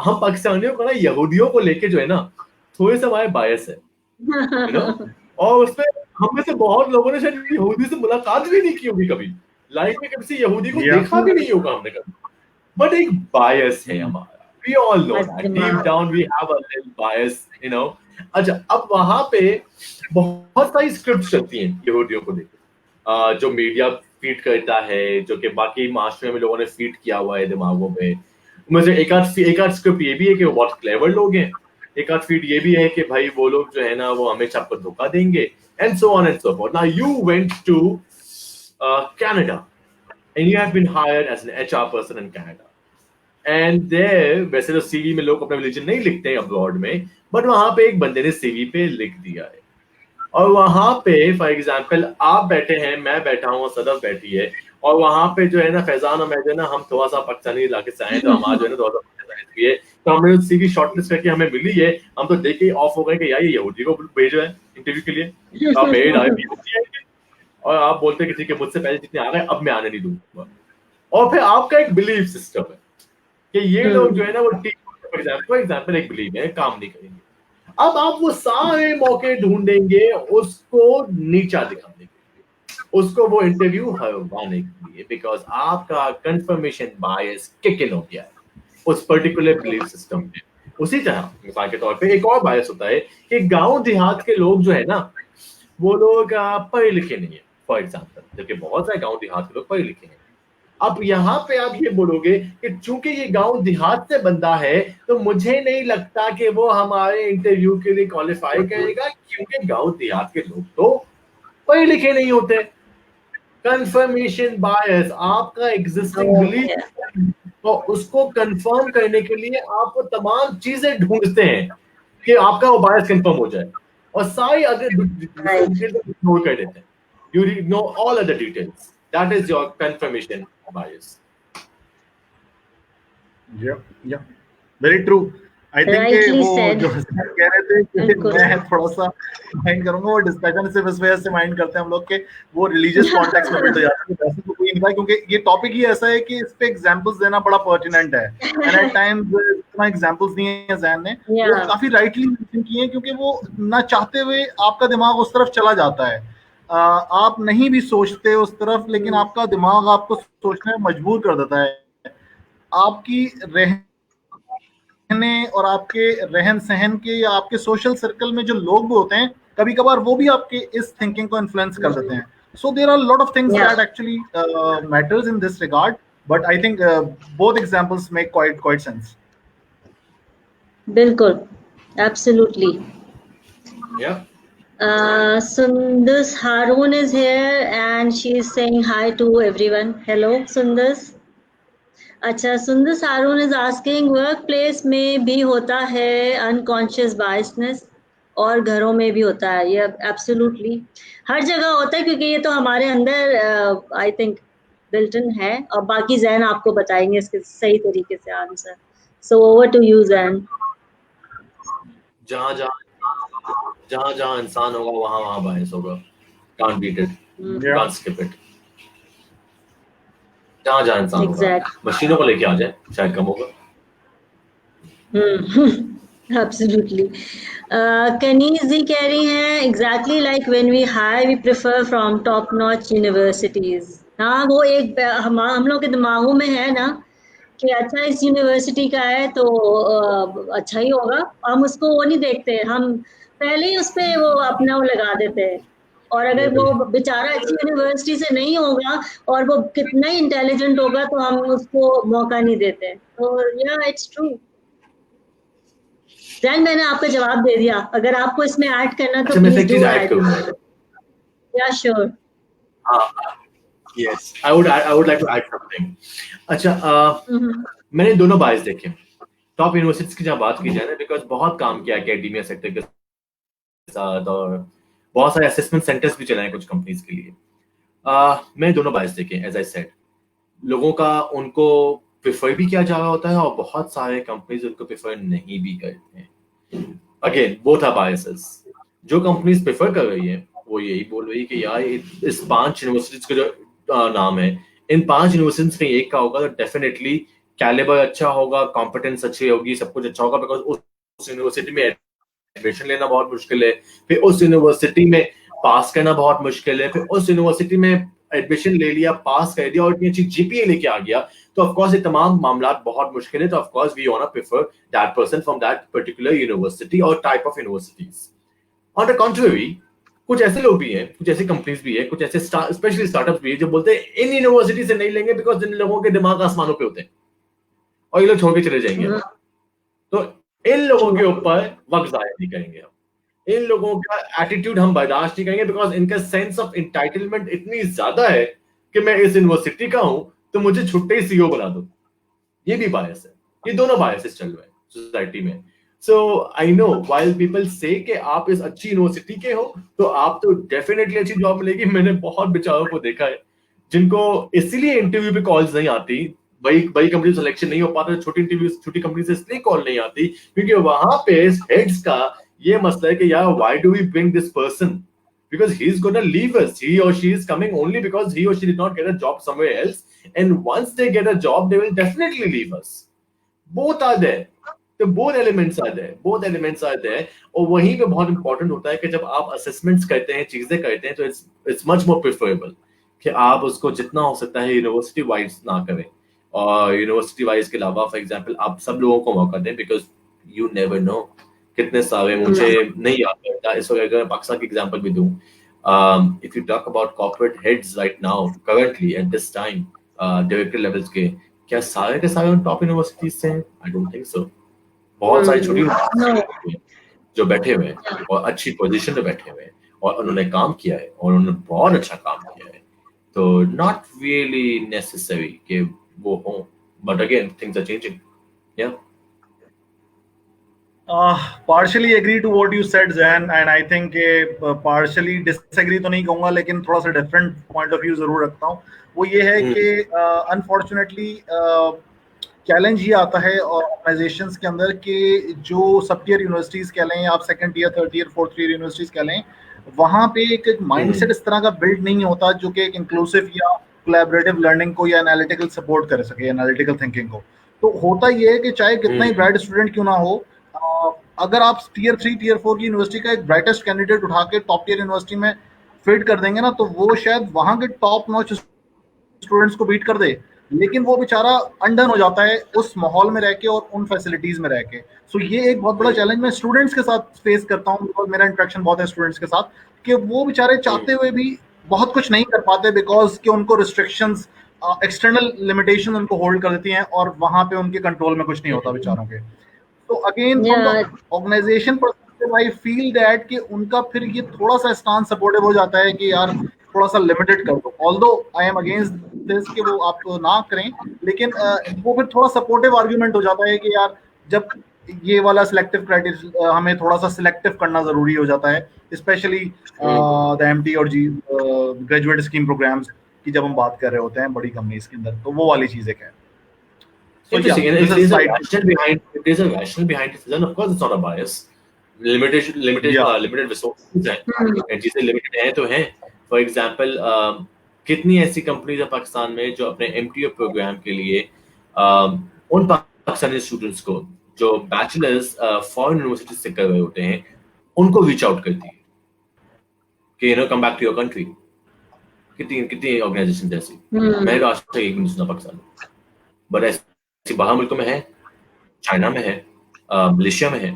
हम पाकिस्तानियों को ना यहूदियों को लेके जो है ना, थोड़े से हमारे बायस है, यू नो। और उसमें हम में से बहुत लोगों ने शायद यहूदी से मुलाकात भी नहीं की होगी कभी, लाइफ में कभी से यहूदी को
Yeah.
देखा भी नहीं होगा हमने कभी, बट एक बायस है हमारा। We all know that deep down we have a little bias, you know. अच्छा, अब वहां पे बहुत सारी स्क्रिप्ट चलती हैं यहूदियों को लेकर, जो मीडिया फीड करता है, जो कि बाकी माशरे में लोगों ने फीड किया हुआ है दिमागों में। मुझे एक आध स्क्रिप्ट ये भी है कि वो बहुत क्लेवर लोग हैं, एक आध फीड ये भी है कि भाई वो लोग जो है ना वो हमेशा आपको धोखा देंगे, and so on and so forth. Now you went to Canada and you have been hired as an HR person in Canada. And there, वैसे तो सीवी में लोग अपना रिलीजन नहीं लिखते हैं अब्रॉड में, बट वहां पे एक बंदे ने सीवी पे लिख दिया है। और वहां पे फॉर एग्जांपल आप बैठे हैं, मैं बैठा हूँ, सदफ बैठी है, और वहां पे जो है ना फैजान और मैं जो है ना, हम थोड़ा सा पाकिस्तानी इलाके से आए, तो हमारा जो है ना थोड़ा सा है, तो हमने सीवी शॉर्टलिस्ट करके हमें मिली है, हम तो देख के ऑफ हो गए कि यार ये यहूदी को भेजो है इंटरव्यू के लिए, आप मेड आए और आप बोलते हैं कि ठीक है मुझसे पहले जितने आ गए अब मैं आने नहीं दूंगा। और फिर आपका एक बिलीफ सिस्टम है कि ये लोग जो है ना वो फॉर एग्जाम्पल एक बिलीव है, काम नहीं करेंगे। अब आप वो सारे मौके ढूंढेंगे उसको नीचा दिखाने के लिए, उसको वो इंटरव्यू हरवाने के लिए, बिकॉज आपका कंफर्मेशन बायस किक इन हो गया है उस पर्टिकुलर बिलीफ सिस्टम में। उसी तरह मिसाल के तौर पे एक और बायस होता है कि गांव देहात के लोग जो है ना वो लोग पढ़े लिखे नहीं है, फॉर एग्जाम्पल, जबकि बहुत सारे गांव देहात के लोग पढ़े लिखे हैं। अब यहाँ पे आप ये बोलोगे कि चूंकि ये गांव देहात से बंदा है तो मुझे नहीं लगता कि वो हमारे इंटरव्यू के लिए क्वालिफाई करेगा, क्योंकि गांव देहात के लोग तो पढ़े लिखे नहीं होते। कंफर्मेशन बायस, आपका एग्जिस्टिंग बिलीफ, तो उसको कंफर्म करने के लिए आप वो तमाम चीजें ढूंढते हैं कि आपका वो बायस कंफर्म हो जाए, और सारी अदर डिटेल्स इग्नोर कर देते हैं। You know all other details. That is your confirmation bias.
Yeah, very true. I think कि वो जो कह रहे थे कि मैं थोड़ा सा माइंड करूंगा, वो डिस्कशन सिर्फ इस वजह से माइंड करते हैं हम लोग के वो रिलीजियस कॉन्टेक्स्ट में बैठ जाते हैं, वैसे तो कोई नहीं था, क्योंकि ये टॉपिक ही ऐसा है कि इस पे एग्जांपल्स देना बड़ा पर्टिनेंट है, एंड एट टाइम्स इतना एग्जांपल्स दिए हैं जैन ने, वो काफी राइटली मेंशन किए हैं, क्योंकि वो ना चाहते हुए आपका दिमाग उस तरफ चला जाता है, आप नहीं भी सोचते उस तरफ, लेकिन आपका दिमाग आपको सोचने में मजबूर कर देता है। आपकी रहने और आपके रहन सहन के या आपके सोशल सर्कल में जो लोग भी होते हैं, कभी कभार वो भी आपके इस थिंकिंग को इन्फ्लुएंस कर देते हैं। So there are lot of things that actually matters in this regard, but I think both examples make quite sense.
बिल्कुल, absolutely.
Yeah.
Sundus Harun is here and she is saying hi to everyone. Hello, Sundus. अच्छा, Sundus Harun is asking, workplace में भी होता है unconscious biasness और घरों में भी होता है? ये absolutely हर जगह होता है, क्योंकि ये तो हमारे अंदर I think built in है, और बाकी जैन आपको बताएंगे इसके सही तरीके से answer. So over to you, Zain.
जहाँ जहाँ इंसान होगा वहाँ बायस होगा. Can't beat it.
Yeah.
Can't skip it. जहाँ इंसान होगा.
Exactly.
मशीनों को लेके आ जाए शायद कम होगा.
Absolutely. Kaniz जी कह रही हैं exactly like when we hire we prefer from top notch universities. हाँ वो एक हम लोग के दिमागों में है ना कि अच्छा इस यूनिवर्सिटी का है तो अच्छा ही होगा. हम उसको वो नहीं देखते, हम पहले ही उस पे वो अपना वो लगा देते हैं. और अगर वो बेचारा अच्छी यूनिवर्सिटी से नहीं होगा और वो कितना ही इंटेलिजेंट होगा तो हम उसको मौका नहीं देते. तो या इट्स ट्रू. जैन मैंने आपका जवाब दे दिया, अगर आपको इसमें ऐड करना तो प्लीज डू ऐड. या sure.
Yes, I would like to add something. अच्छा, मैंने दोनों बायस देखे. टॉप यूनिवर्सिटीज की जहाँ बात की जाए ना, बिकॉज बहुत काम किया एकेडमिया सेक्टर के साथ और बहुत सारे असेसमेंट सेंटर्स भी चलाए कुछ कंपनीज के लिए. मैंने दोनों बायस देखे. एज आई सेड, लोगों का उनको प्रेफर भी किया जा रहा होता है और बहुत सारे कंपनीज उनको प्रेफर नहीं भी करते हैं. Again both are biases. जो कंपनीज प्रेफर कर रही है वो यही बोल रही है कि यार इस 5 यूनिवर्सिटीज का जो नाम है, इन 5 यूनिवर्सिटीज में एक का होगा तो डेफिनेटली कैलिबर अच्छा होगा, कॉम्पिटेंस अच्छी होगी, सब कुछ अच्छा होगा. बिकॉज उस यूनिवर्सिटी में एडमिशन लेना बहुत मुश्किल है, फिर उस यूनिवर्सिटी में पास करना बहुत मुश्किल है, फिर उस यूनिवर्सिटी में एडमिशन ले लिया, पास कर दिया और इतनी अच्छी जीपीए लेके आ गया तो ऑफ कोर्स ये तमाम मामला बहुत मुश्किल है. तो of course we want to prefer that person from that particular university और type of universities. On the contrary, कुछ ऐसे लोग भी हैं, कुछ ऐसी कंपनीज भी है, कुछ ऐसे स्पेशली स्टार्टअप्स भी है जो बोलते हैं इन यूनिवर्सिटी से नहीं लेंगे बिकॉज इन लोगों के दिमाग आसमानों पे होते हैं और ये लोग छोड़ के चले जाएंगे. तो इन लोगों के ऊपर वक्त जाया नहीं करेंगे हम. इन लोगों का एटीट्यूड हम बर्दाश्त नहीं करेंगे बिकॉज इनका सेंस ऑफ इंटाइटलमेंट इतनी ज्यादा है कि मैं इस यूनिवर्सिटी का हूं तो मुझे छुट्टे ही सीईओ बना दो. ये भी बायस है. ये दोनों बायसेस चल रहे हैं सोसाइटी में. So I know while people say कि आप इस अच्छी यूनिवर्सिटी के हो तो आप तो डेफिनेटली अच्छी जॉब मिलेगी. मैंने बहुत बेचारों को देखा है जिनको इसीलिए इंटरव्यू पे कॉल्स नहीं आती, बड़ी कंपनी सिलेक्शन नहीं हो पाता, छोटी कंपनी से इसलिए कॉल नहीं आती क्योंकि वहां पे हेड्स का ये मसला है कि यार why do we bring this person because he is going to leave us. He or she is coming only because he or she did not get a job somewhere else, and once they get a job they will definitely leave us. Both are there. तो both elements are there. और वहीं पे बहुत इंपॉर्टेंट होता है कि जब आप असेसमेंट्स करते हैं, चीजें करते हैं, तो इट्स मच मोर प्रेफरेबल कि आप उसको जितना हो सकता है यूनिवर्सिटी वाइज ना करें. और यूनिवर्सिटी वाइज के अलावा फॉर एग्जांपल आप सब लोगों को मौका दें बिकॉज यू नेवर नो. कितने सारे मुझे नहीं याद रहता. इस वक्त अगर पाकिस्तान की एग्जांपल भी दूं, if you talk about corporate heads right now currently at this time director levels के, क्या सारे के सारे टॉप यूनिवर्सिटीज से हैं? आई डोंट थिंक सो. बहुत सारी छोटी जो बैठे हुए हैं और अच्छी पोजीशन पे बैठे हुए हैं और उन्होंने काम किया है और उन्होंने बहुत अच्छा काम किया है. तो नॉट रियली नेसेसरी कि वो हो. But again things are changing. या
partially agree to what you said, Zain, and I think partially disagree तो नहीं कहूँगा लेकिन थोड़ा सा different point of view जरूर रखता हूँ. वो ये है कि unfortunately चैलेंज ये आता है ऑर्गेनाइजेशंस के अंदर कि जो सब टियर यूनिवर्सिटीज कह लें, आप second tier, third tier, fourth tier universities कह लें, वहाँ पे एक माइंडसेट इस तरह का बिल्ड नहीं होता जो कि एक इंक्लूसिव या कोलैबोरेटिव लर्निंग को या एनालिटिकल सपोर्ट कर सके, एनालिटिकल थिंकिंग को. तो होता ये है कि चाहे कितना ही ब्राइट स्टूडेंट क्यों ना हो, अगर आप टियर 3, टियर 4 की यूनिवर्सिटी का एक ब्राइटेस्ट कैंडिडेट उठा के टॉप टियर यूनिवर्सिटी में फिट कर देंगे ना, तो वो शायद वहाँ के टॉप नॉच स्टूडेंट्स को बीट कर दे, लेकिन वो बेचारा अनडन हो जाता है उस माहौल में रह के और उन फैसिलिटीज में रह के. सो ये एक बहुत बड़ा चैलेंज मैं स्टूडेंट्स के साथ फेस करता हूँ बिकॉज मेरा इंटरेक्शन बहुत है स्टूडेंट्स के साथ, कि वो बेचारे चाहते हुए भी बहुत कुछ नहीं कर पाते बिकॉज कि उनको रिस्ट्रिक्शंस, एक्सटर्नल लिमिटेशन उनको होल्ड कर देती हैं और वहां पे उनके कंट्रोल में कुछ नहीं होता बेचारों के. तो again organization perspective I feel that कि उनका फिर ये थोड़ा सा स्टांस सपोर्टिव हो जाता है कि यार थोड़ा सा लिमिटेड कर दो. Although I am against this कि वो आप ना करें, लेकिन वो फिर थोड़ा सपोर्टिव आर्ग्यूमेंट हो जाता है कि यार जब ये वाला सिलेक्टिव क्राइटेरिया, हमें थोड़ा सा सिलेक्टिव करना जरूरी हो जाता है, स्पेशली द एमटी और जी ग्रेजुएट स्कीम प्रोग्राम्स की जब हम बात कर रहे होते हैं बड़ी कंपनीज के अंदर. तो वो वाली चीज एक है.
So interesting. And there's a rationale behind it. Then of course it's not a bias. Limited resources हैं, एंड चीजें लिमिटेड हैं तो हैं। फॉर एग्जांपल कितनी ऐसी कंपनीज है पाकिस्तान में जो अपने MTO प्रोग्राम के लिए उन पाकिस्तानी स्टूडेंट्स को जो बैचलर्स फॉरेन यूनिवर्सिटी से कर रहे होते हैं उनको रीच आउट करती है कि you know come back to your country. कितनी कितनी ऑर्गेनाइजेशन ऐसी, मैं आज तक एक नहीं सुना पाकिस्तान में, बट ऐसी बाहर मुल्कों में है, चाइना में है, मलेशिया में है,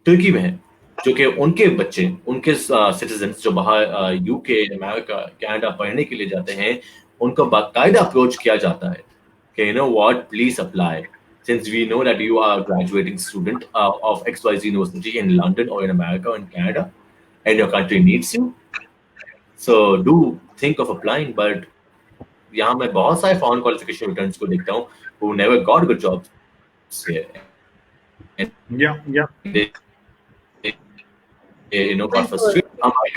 तुर्की में है, जो कि उनके बच्चे, उनके सिटीजन्स जो बाहर यूके, अमेरिका, कनाडा पढ़ने के लिए जाते हैं, उनको बाकायदा अप्रोच किया जाता है कि you know what, please apply since we know that you are a graduating student of XYZ University in London or in America or in Canada and your country needs you, so do think of applying. But यहाँ मैं बहुत सारे foreign qualification returns को देखता हूँ who never got good jobs here. They, you know, got frustrated.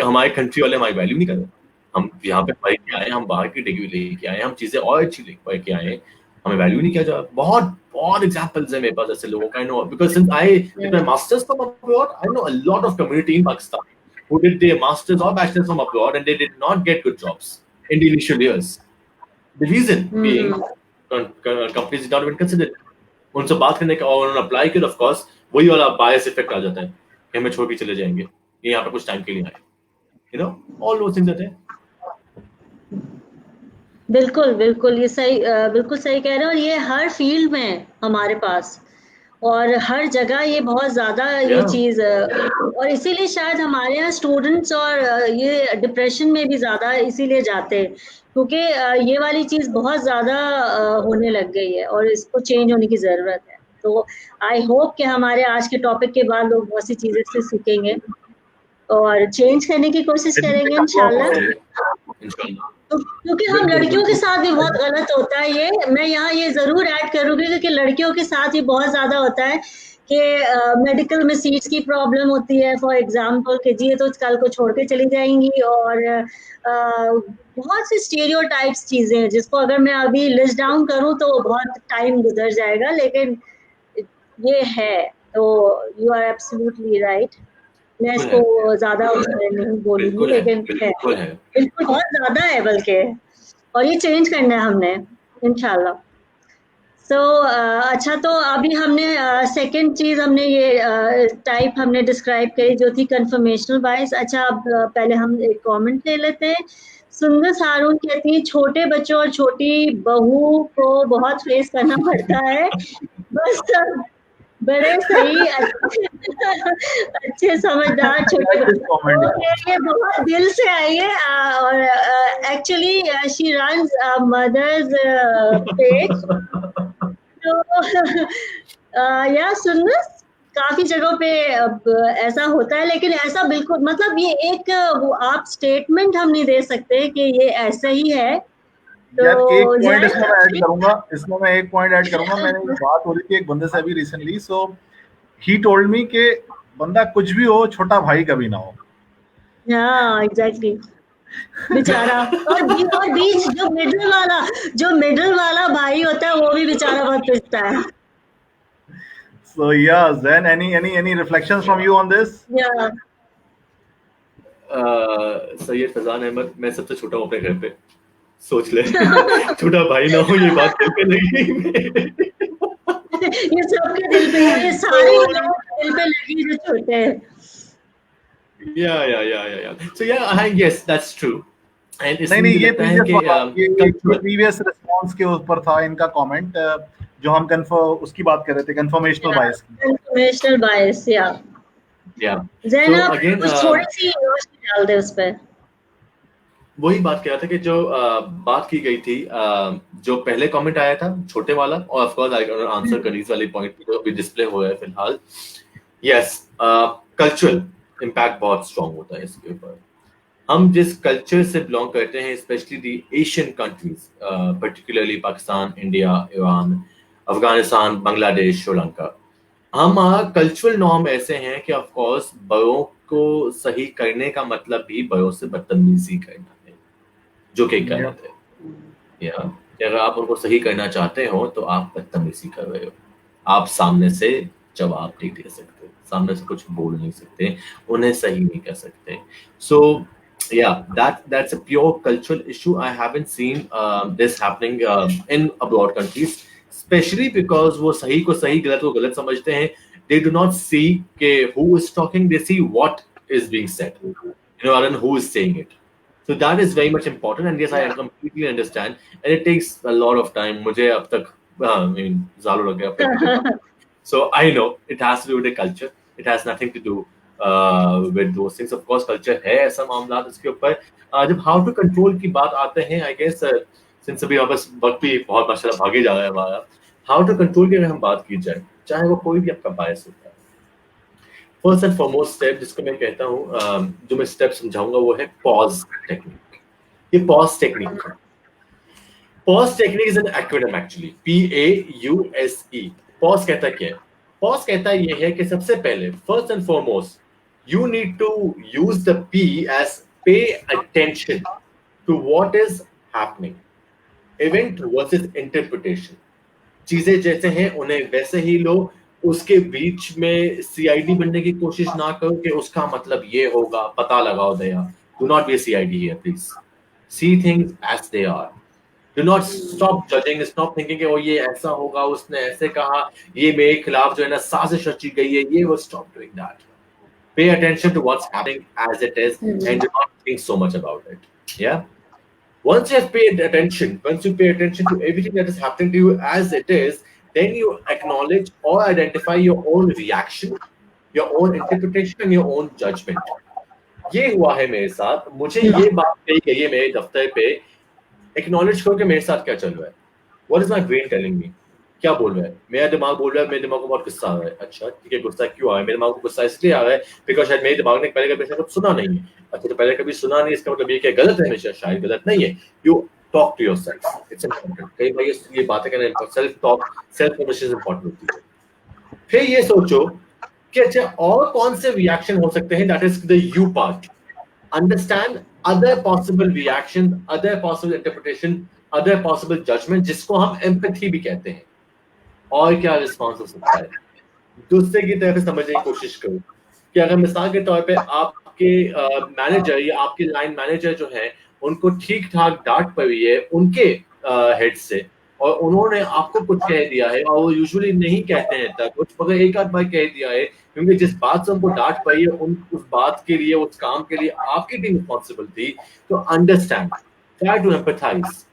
हमारे कंट्री वाले हमारी वैल्यू नहीं कर रहे। हम यहाँ पे पढ़ के आए, हम बाहर की डिग्री लेके आए, हम चीजें और अच्छी पढ़ के आए, हमें वैल्यू नहीं किया जा। बहुत बहुत एग्जांपल्स है मेरे पास ऐसे लोगों का। I know because since I did my masters from abroad, I know a lot of community in Pakistan who did their masters or bachelors from abroad and they did not get good jobs in the initial years. The reason being companies did not even consider it. उनसे बात करने का और उन्होंने अप्लाई किया, ऑफ कोर्स वही वाला बायस इफेक्ट आ जाता है कि हमें छोड़ के चले जाएंगे, ये यहाँ पे कुछ टाइम के लिए आए, you know all those things आते हैं।
बिल्कुल बिल्कुल, ये सही, बिल्कुल सही कह रहे हो। और ये हर फील्ड में हमारे पास और हर जगह ये बहुत ज़्यादा ये चीज़, और इसीलिए शायद हमारे यहाँ स्टूडेंट्स और ये डिप्रेशन में भी ज़्यादा इसीलिए जाते हैं क्योंकि ये वाली चीज़ बहुत ज़्यादा होने लग गई है और इसको चेंज होने की ज़रूरत है। तो आई होप कि हमारे आज के टॉपिक के बाद लोग बहुत सी चीज़ें से सीखेंगे और चेंज करने की कोशिश करेंगे इंशाल्लाह। क्योंकि हम लड़कियों के साथ भी बहुत गलत होता है ये, मैं यहाँ ये ज़रूर ऐड करूँगी क्योंकि लड़कियों के साथ ही बहुत ज़्यादा होता है कि मेडिकल में सीट्स की प्रॉब्लम होती है फॉर एग्जांपल कि जी तो कल को छोड़ के चली जाएंगी, और बहुत सी स्टीरियोटाइप्स चीज़ें हैं जिसको अगर मैं अभी लिस्ट डाउन करूँ तो बहुत टाइम गुजर जाएगा, लेकिन ये है। तो यू आर एब्सोल्युटली राइट। मैं इसको ज्यादा नहीं बोलूंगी, लेकिन बिल्कुल बहुत ज्यादा है बल्कि, और ये चेंज करना है हमने इंशाल्लाह। अच्छा, तो अभी हमने सेकंड चीज हमने ये टाइप हमने डिस्क्राइब करी जो थी कन्फर्मेशनल बायस। अच्छा, अब पहले हम एक कमेंट ले लेते हैं। सुंदर हारून कहती है छोटे बच्चों और छोटी बहू को बहुत फेस करना पड़ता है, बस बड़े सही अच्छे समझदार छोटे, ये बहुत दिल से आई है। और actually she runs mother's page, तो या सुनना काफी जगहों पे अब ऐसा होता है, लेकिन ऐसा बिल्कुल मतलब ये एक आप स्टेटमेंट हम नहीं दे सकते कि ये ऐसा ही है। तो
यार एक पॉइंट इसमें मैं एक पॉइंट ऐड करूंगा। मैंने एक बात हो रही थी एक बंदे से अभी recently, so he told me कि बंदा कुछ भी हो छोटा भाई कभी ना हो।
हाँ एग्जैक्टली, बेचारा। और बीच जो मिडिल वाला भाई होता है वो भी बेचारा बहुत पिसता है।
So yeah, Zen, any reflections from you on this?
Yeah.
Syed Faizan Ahmad, मैं सबसे छोटा हूँ अपने घर पे, सोच ले छोटा भाई ना हो, ये बात दिल पे लगी।
ये सबके दिल पे, ये सारे लोगों के दिल पे लगी जो छोटे हैं।
Yeah. So yeah, I guess that's true. And
नहीं ये प्रीवियस रिस्पांस के ऊपर था इनका कमेंट, जो हम उसकी बात कर रहे थे, कन्फर्मेशनल बायस की।
कन्फर्मेशनल बायस, या ज़ैन आप थोड़ी सी रोशनी डाल दे उस पे।
वही बात कर रहा था कि जो बात की गई थी, जो पहले कमेंट आया था छोटे वाला, और of course I answer curries वाले पॉइंट पे जो अभी डिस्प्ले हो रहा है फिलहाल। यस, कल्चरल इंपैक्ट बहुत स्ट्रांग होता है इसके ऊपर। हम जिस कल्चर से बिलोंग करते हैं, specially the Asian countries, particularly Pakistan, India, Iran, Afghanistan, Bangladesh, Sri Lanka, हमारा कल्चरल नॉर्म ऐसे हैं कि ऑफ कोर्स बड़ों को सही करने का मतलब भी बड़ों से बदतमीजी करना है, जो कि गलत है। या अगर आप उनको सही करना चाहते हो तो आप बदतमीजी कर रहे हो, आप सामने से जवाब नहीं दे सकते, सामने से कुछ बोल नहीं सकते, उन्हें सही नहीं कर सकते. So yeah, that's a pure cultural issue. I haven't seen this happening in abroad countries, especially because वो सही को सही, गलत को गलत समझते हैं. They do not see के who is talking, they see what is being said, and who is saying it. So that is very much important, and yes, I completely understand, and it takes a lot of time. मुझे अब तक ज़ालों लग गया अब तक. So I know it has to do with the culture. It has nothing to do with those things. Of course, culture है ऐसा मामला इसके ऊपर. जब how to control की बात आते हैं, I guess since अभी बस वक्त भी बहुत माशाल्लाह भागे जा रहा है हमारा. How to control की अगर हम बात की जाए, चाहे वो कोई भी आपका bias होता है. First and foremost step जिसको मैं कहता हूँ, जो मैं step समझाऊंगा वो है pause technique. ये pause technique है. Pause technique is an acronym actually. PAUSE. Pause कहता क्या है? Pause कहता ये है कि सबसे पहले first and foremost you need to use the P as pay attention to what is happening. Event versus interpretation. चीजें जैसे हैं उन्हें वैसे ही लो. उसके बीच में CID बनने की कोशिश ना करो कि उसका मतलब ये होगा, पता लगाओ दया. Do not be a CID here, please. See things as they are. Do not stop judging. Stop thinking कि वो ये ऐसा होगा, उसने ऐसे कहा, ये मेरे खिलाफ जो है ना साजिश रची गई है, ये वो. Stop doing that. Pay attention to what's happening as it is, and do not think so much about it. Yeah. Once you have paid attention, once you pay attention to everything that is happening to you as it is, then you acknowledge or identify your own reaction, your own interpretation, and your own judgment. ये हुआ है मेरे साथ. मुझे ये बात कही गई है मेरे दफ्तर पे. Acknowledge करो कि मेरे साथ क्या चल रहा है. What is my brain telling me? क्या बोल रहा है? मेरा दिमाग बोल रहा है, मेरे दिमाग को बहुत गुस्सा आ रहा है. अच्छा ठीक है, गुस्सा क्यों आ रहा है? मेरे दिमाग को गुस्सा इसलिए आ रहा है बिकॉज़ शायद मेरे दिमाग ने पहले कभी ऐसा कुछ सुना नहीं है. अच्छा तो पहले कभी सुना नहीं, इसका मतलब ये क्या गलत है? हमेशा शायद गलत नहीं है. You talk to yourself. It's important. कई बार ये बातें करने पर self talk, self conversation important होती है. फिर ये सोचो कि अच्छा और कौन से रिएक्शन हो सकते हैं. That is the you part. Understand other possible reactions, other possible interpretation, other possible judgment, जिसको हम empathy भी कहते हैं. और क्या रिस्पॉन्स हो सकता है? दूसरे की तरफ समझने की कोशिश करो कि अगर मिसाल के तौर पे आपके मैनेजर या आपके लाइन मैनेजर जो है उनको ठीक ठाक डांट पड़ी है उनके हेड से, और उन्होंने आपको कुछ कह दिया है, और वो यूजुअली नहीं कहते हैं तक कुछ, मगर एक आध बार कह दिया है क्योंकि जिस बात से उनको डांट पड़ी है उस बात के लिए, उस काम के लिए आपकी टीम रिस्पॉन्सिबल थी. तो understand, try to empathize.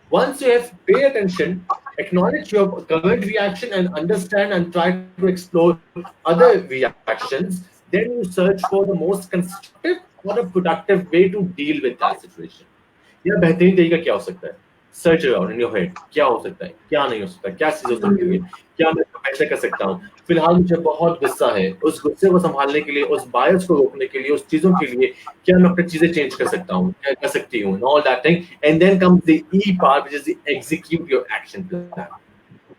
Once you have pay attention, acknowledge your current reaction and understand and try to explore other reactions, then you search for the most constructive or a productive way to deal with that situation. यह बेहतरीन तरीका क्या हो सकता है? Search around in your head. क्या हो सकता है? क्या नहीं हो सकता? क्या चीज़ हो सकती है? क्या मैं ऐसे कर सकता हूँ? फिलहाल मुझे बहुत गुस्सा है. उस गुस्से को संभालने के लिए, उस बायस को रोकने के लिए, उस चीजों के लिए क्या मैं अपनी चीजें चेंज कर सकता हूँ, क्या कर सकती हूँ, all that thing. And then comes the E part, which is the execute your action plan.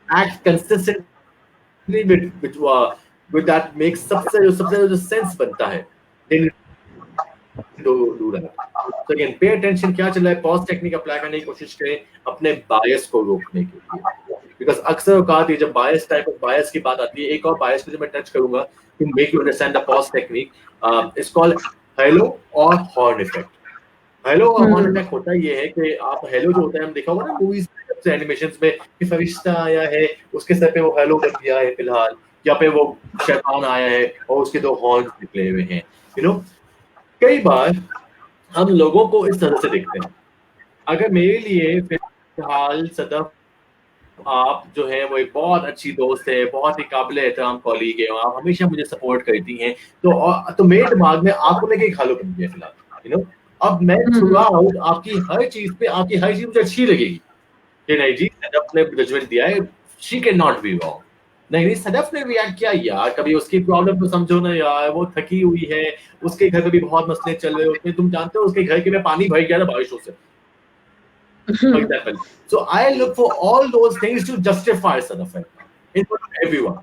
Act consistently with that makes सबसे जो sense बनता है. Then do that. So again, pay attention क्या चल रहा है. Pause technique अप्लाई करने की कोशिश करें अपने बायस को रोकने के लिए. Because अक्सर औकात ये जब बायस टाइप ऑफ बायस की बात आती है, एक और बायस को जो मैं टच करूंगा to make you understand the pause technique, it's called halo or horn effect. Halo और horn effect होता ये है कि आप halo जो होता है हम देखा होगा ना मूवीज से एनिमेशंस में कि फरिश्ता आया है, उसके सर पे वो halo कर दिया है फिलहाल, या पे वो शैतान आया है और उसके दो हॉर्न्स निकले हुए हैं. कई बार हम लोगों को इस तरह से देखते हैं. अगर मेरे लिए फिलहाल सदफ आप जो है वो एक बहुत अच्छी दोस्त है, बहुत ही काबिल एहतराम कॉलीग है, और आप हमेशा मुझे सपोर्ट करती हैं, तो मेरे दिमाग में आपको लेके एक हालो बन गया फिलहाल. अब मैं थ्रू आउट आपकी हर चीज मुझे अच्छी लगेगी कि नहीं जी सदफ ने जजमेंट दिया है, she can not be wrong. नहीं सदफ ने रिएक्ट किया यार, कभी उसकी प्रॉब्लम तो समझो ना यार, वो थकी हुई है, उसके घर में भी बहुत मसले चल रहे होते हैं, तुम जानते हो उसके घर के में पानी भर गया था बारिशों से. For example. So I look for all those things to justify Sadaf in front of everyone.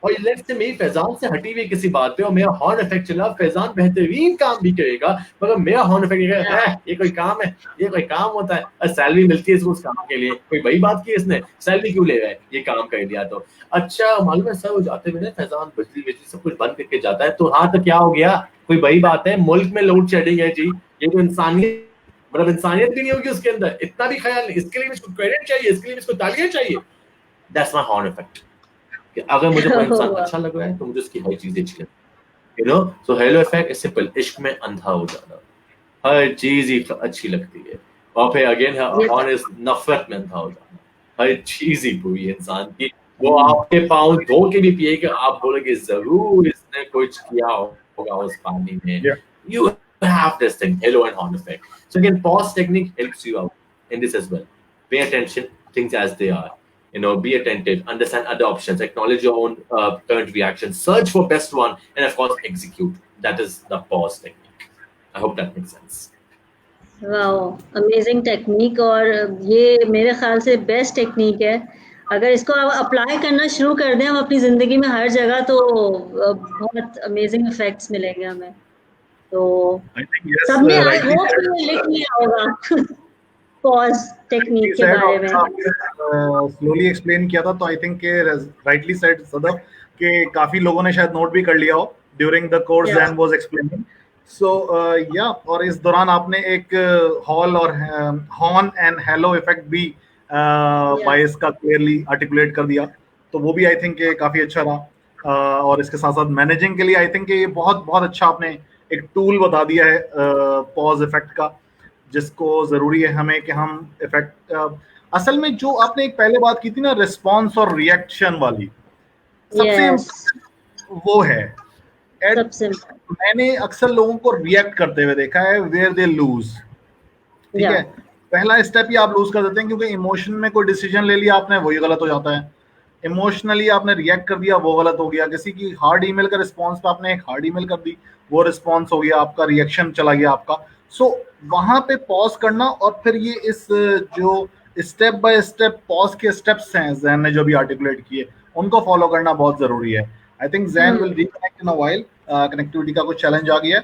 और लेट्स से मेरी फैजान से हटी हुई किसी बात पे और मेरा हॉर्न इफेक्ट चला, फैजान बेहतरीन काम भी करेगा मगर मेरा हॉर्न इफेक्ट है ये कोई काम है, ये कोई काम होता है, और सैलरी मिलती है इसको उस काम के लिए, कोई बड़ी बात की इसने, सैलरी क्यों ले रहा है, ये काम कर दिया तो अच्छा मालूम है सर, वो जाते हुए ना फैजान बिजली सब कुछ बंद करके जाता है, तो हाँ तो क्या हो गया, कोई बड़ी बात है, मुल्क में लोड शेडिंग है जी, ये तो इंसानियत मतलब इंसानियत भी नहीं होगी उसके अंदर, इतना भी ख्याल नहीं, इसके लिए इसको क्रेडिट चाहिए, इसके लिए इसको तालियां चाहिए, दैट्स माय हॉर्न इफेक्ट। कि अगर मुझे कोई इंसान अच्छा लग रहा है तो मुझे उसकी हर चीज अच्छी लगती है, you know, so hello effect is simple, इश्क में अंधा हो जाना, हर चीज ही अच्छी लगती है, और फिर अगेन हॉर्न इज नफरत में अंधा हो जाना, हर चीज ही बुरी है इंसान की, वो आपके पाँव धो के भी पिएगा, आप बोलोगे जरूर इसने कुछ किया होगा उस पानी में, you have this thing, halo and horn effect. So again, pause technique helps you out in this as well. Pay attention, things as they are. You know, be attentive, understand other options, acknowledge your own current reaction, search for best one, and of course execute. That is the pause technique. I hope that makes sense.
Wow, amazing technique, और ये मेरे ख्याल से बेस्ट टेक्निक है। अगर इसको अप्लाई करना शुरू कर दें हम अपनी ज़िंदगी में हर जगह, तो बहुत अमेजिंग इफेक्ट्स मिलेंगे हमें। तो सबने आई होप लिख लिया होगा पॉज टेक्निक के बारे में,
स्लोली एक्सप्लेन किया था, तो I think rightly said Sadaf कि काफी लोगों ने शायद नोट भी कर लिया हो during the course and was explaining. So yeah, और इस दौरान आपने एक हॉल और हॉर्न एंड हेलो इफेक्ट भी बायस का क्लियरली आर्टिकुलेट कर दिया, तो वो भी आई थिंक काफी अच्छा रहा। और इसके साथ साथ मैनेजिंग के लिए आई थिंक ये बहुत बहुत अच्छा आपने एक टूल बता दिया है पॉज इफेक्ट का, जिसको जरूरी है हमें कि हम इफेक्ट असल में जो आपने एक पहले बात की थी ना, रिस्पॉन्स और रिएक्शन वाली, सबसे वो है। सबसे मैंने अक्सर लोगों को रिएक्ट करते हुए देखा है वेयर दे लूज, ठीक है, पहला स्टेप ही आप लूज कर देते हैं, क्योंकि इमोशन में कोई डिसीजन ले लिया आपने, वही गलत हो जाता है, इमोशनली आपने रिएक्ट कर दिया, वो गलत हो गया, किसी की हार्ड ईमेल का रिस्पॉन्स पे आपने एक हार्ड ईमेल कर दी, वो रिस्पॉन्स हो गया आपका, रिएक्शन चला गया आपका। सो वहां पे पॉज करना, और फिर ये इस जो स्टेप बाय स्टेप पॉज के स्टेप्स हैं जैन ने जो भी आर्टिकुलेट किए, उनको फॉलो करना बहुत जरूरी है। I think Zain will reconnect in a while, connectivity का कुछ चैलेंज आ गया है।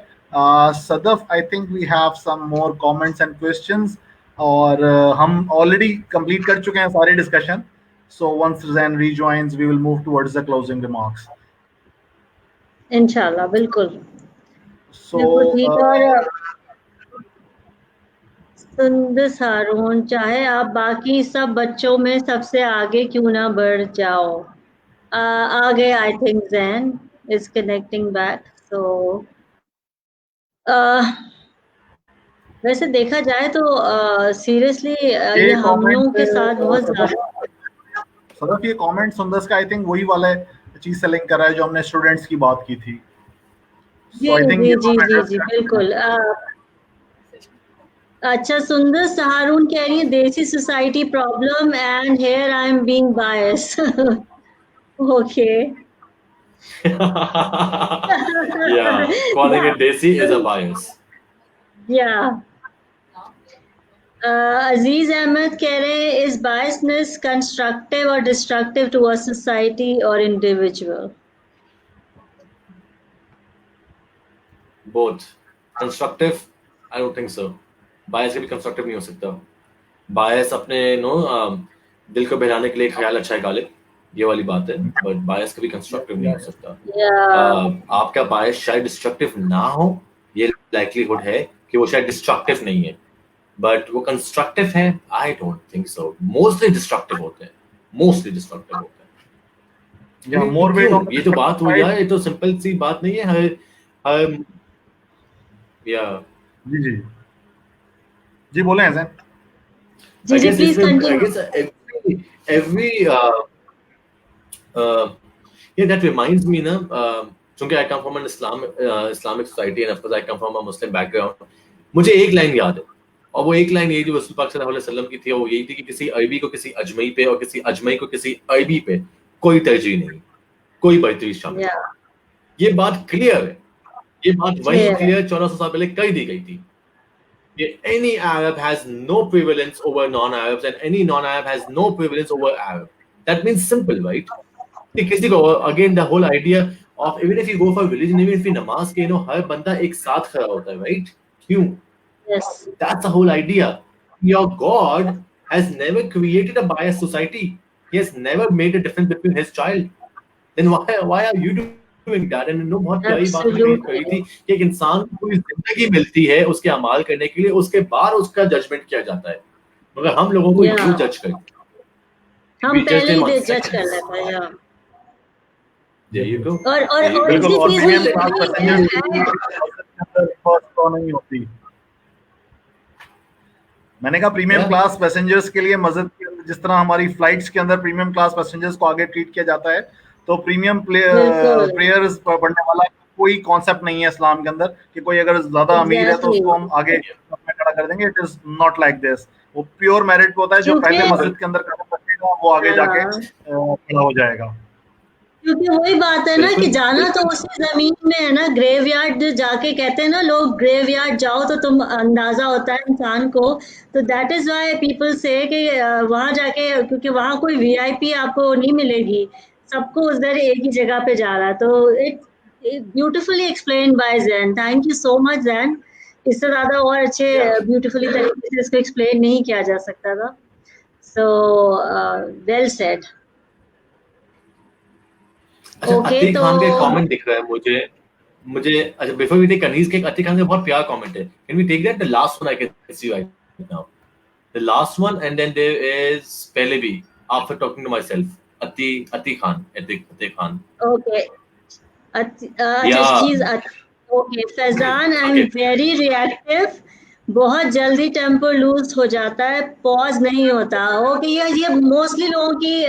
Sadaf, I think we have some more comments and questions, और हम ऑलरेडी कंप्लीट कर चुके हैं सारे discussion, so once Zain rejoins we will move towards the closing remarks
इंशाल्लाह, बिल्कुल।
so
सुंदस हारून, चाहे आप बाकी सब बच्चों में सबसे आगे क्यों ना बढ़ जाओ, आगे I think Zain is connecting back. So वैसे देखा जाए तो सीरियसली ये हम लोगों के साथ बहुत ज्यादा,
सदफ ये कमेंट सुंदस का आई थिंक वही वाला चीज से लिंक कर रहा है जो हमने स्टूडेंट्स की बात की थी।
जी जी जी जी बिल्कुल। अच्छा, सुंदर हारून कह रही है देसी society problem and here I am being bias. Okay,
yeah, calling it desi is a bias.
Yeah. अजीज अहमद कह रहे हैं इज बायसनेस कंस्ट्रक्टिव और डिस्ट्रक्टिव टू अ सोसाइटी और individual?
Both. Constructive, I don't think so. Bias कभी कंस्ट्रक्टिव नहीं हो सकता। बायस अपने दिल को बहलाने के लिए ख्याल अच्छा है गालिब, ये वाली बात है, बट बायस कभी कंस्ट्रक्टिव नहीं हो सकता। आपका बायस शायद डिस्ट्रक्टिव ना हो, ये लाइक्लीहुड है कि वो शायद डिस्ट्रक्टिव नहीं है, बट वो कंस्ट्रक्टिव है, आई don't think so. Mostly destructive होते हैं, मोस्टली डिस्ट्रक्टिव होते हैं। मोर वे, ये तो बात हो गया, ये तो सिंपल सी बात नहीं है। हर या
जी जी जी बोले हैं सर।
जी जी please continue.
Every yeah, that reminds me na, चूंकि I come from an Islamic society and of course I come from a Muslim background, मुझे एक लाइन याद है, और वो एक लाइन ये जो रसूल पाक सल्लल्लाहु अलैहि वसल्लम की थी, वो यही थी कि किसी अरबी को किसी अजमई पे और किसी अजमई को किसी अरबी पे कोई तरजीह नहीं, कोई बर्तरी शामिल। ये बात क्लियर है, ये बात वही क्लियर 1400 साल पहले कर दी गई थी। Any Arab has no prevalence over non-Arabs and any non-Arab has no prevalence over Arab. That means simple, right? किसी को again the whole idea of even if you go for religion, even if you नमाज के हर बंदा एक साथ खड़ा होता है, राइट? क्यों?
Yes.
That's the whole idea. Your God has never created a biased society. He has never made a difference between his child. Then why are you doing that? And no, बहुत प्यारी बात मैंने कही थी कि एक इंसान को पूरी जिंदगी मिलती है उसके अमाल करने के लिए, उसके बाद उसका जजमेंट किया जाता है, मगर हम लोगों को क्यों जज करते हैं?
हम पहले ही जज कर लेते हैं।
There you go.
और
बिल्कुल,
इसी
और
चीज
प्रीमियम क्लास नहीं होती। मैंने कहा प्रीमियम क्लास पैसेंजर्स के लिए मस्जिद के अंदर जिस तरह हमारी फ्लाइट्स के अंदर प्रीमियम क्लास पैसेंजर्स को आगे ट्रीट किया जाता है, तो प्रीमियम प्रेयर्स पढ़ने वाला कोई कॉन्सेप्ट नहीं है इस्लाम के अंदर कि कोई अगर ज्यादा अमीर है तो उसको हम आगे खड़ा कर देंगे। It is not like this. वो प्योर मेरिट पे होता है, जो पहले मस्जिद के अंदर खड़ा करेगा वो आगे जाके खड़ा हो जाएगा।
क्योंकि वही बात है ना कि जाना तो उसी जमीन में है ना, ग्रेवयार्ड जाके कहते हैं ना लोग, ग्रेवयार्ड जाओ तो तुम अंदाजा होता है इंसान को। तो दैट इज व्हाई पीपल से कि वहां जाके, क्योंकि वहां कोई वीआईपी आपको नहीं मिलेगी, सबको उधर एक ही जगह पे जा रहा है। तो it beautifully explain by Zain. Thank you so much Zain. इससे ज्यादा और अच्छे ब्यूटीफुली तरीके से इसको एक्सप्लेन नहीं किया जा सकता था। So well said.
Atiq Khan का कमेंट दिख रहा है मुझे अच्छा, बिफोर वी टेक कनीज के अतीक खान का बहुत प्यारा कमेंट है। Can we take that? The last one I can see right now, the last one, and then there is पहले भी after talking to my self Atiq Khan. Okay
okay Faizan, I am very reactive, बहुत जल्दी टेम्पर लूज हो जाता है, पॉज नहीं होता। ओके, ये मोस्टली लोगों की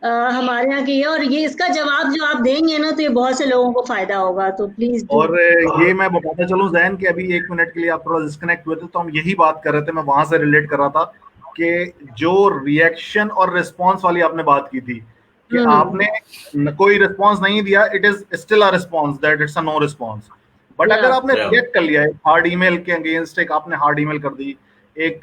हमारे यहाँ की है, और ये इसका जवाब जो आप देंगे ना तो ये बहुत से लोगों को फायदा होगा, तो प्लीज।
और ये मैं बताता चलूं ज़ैन कि अभी 1 मिनट के लिए आप थोड़ा डिस्कनेक्ट हुए थे, तो हम यही बात कर रहे थे, मैं वहां से रिलेट कर रहा था कि जो रिएक्शन और रिस्पॉन्स वाली आपने बात की थी कि आपने कोई रिस्पॉन्स नहीं दिया, it is still a response, that it's a no response. But अगर आपने रिएक्ट कर लिया, एक हार्ड ईमेल के अगेंस्ट एक आपने हार्ड ईमेल कर दी, एक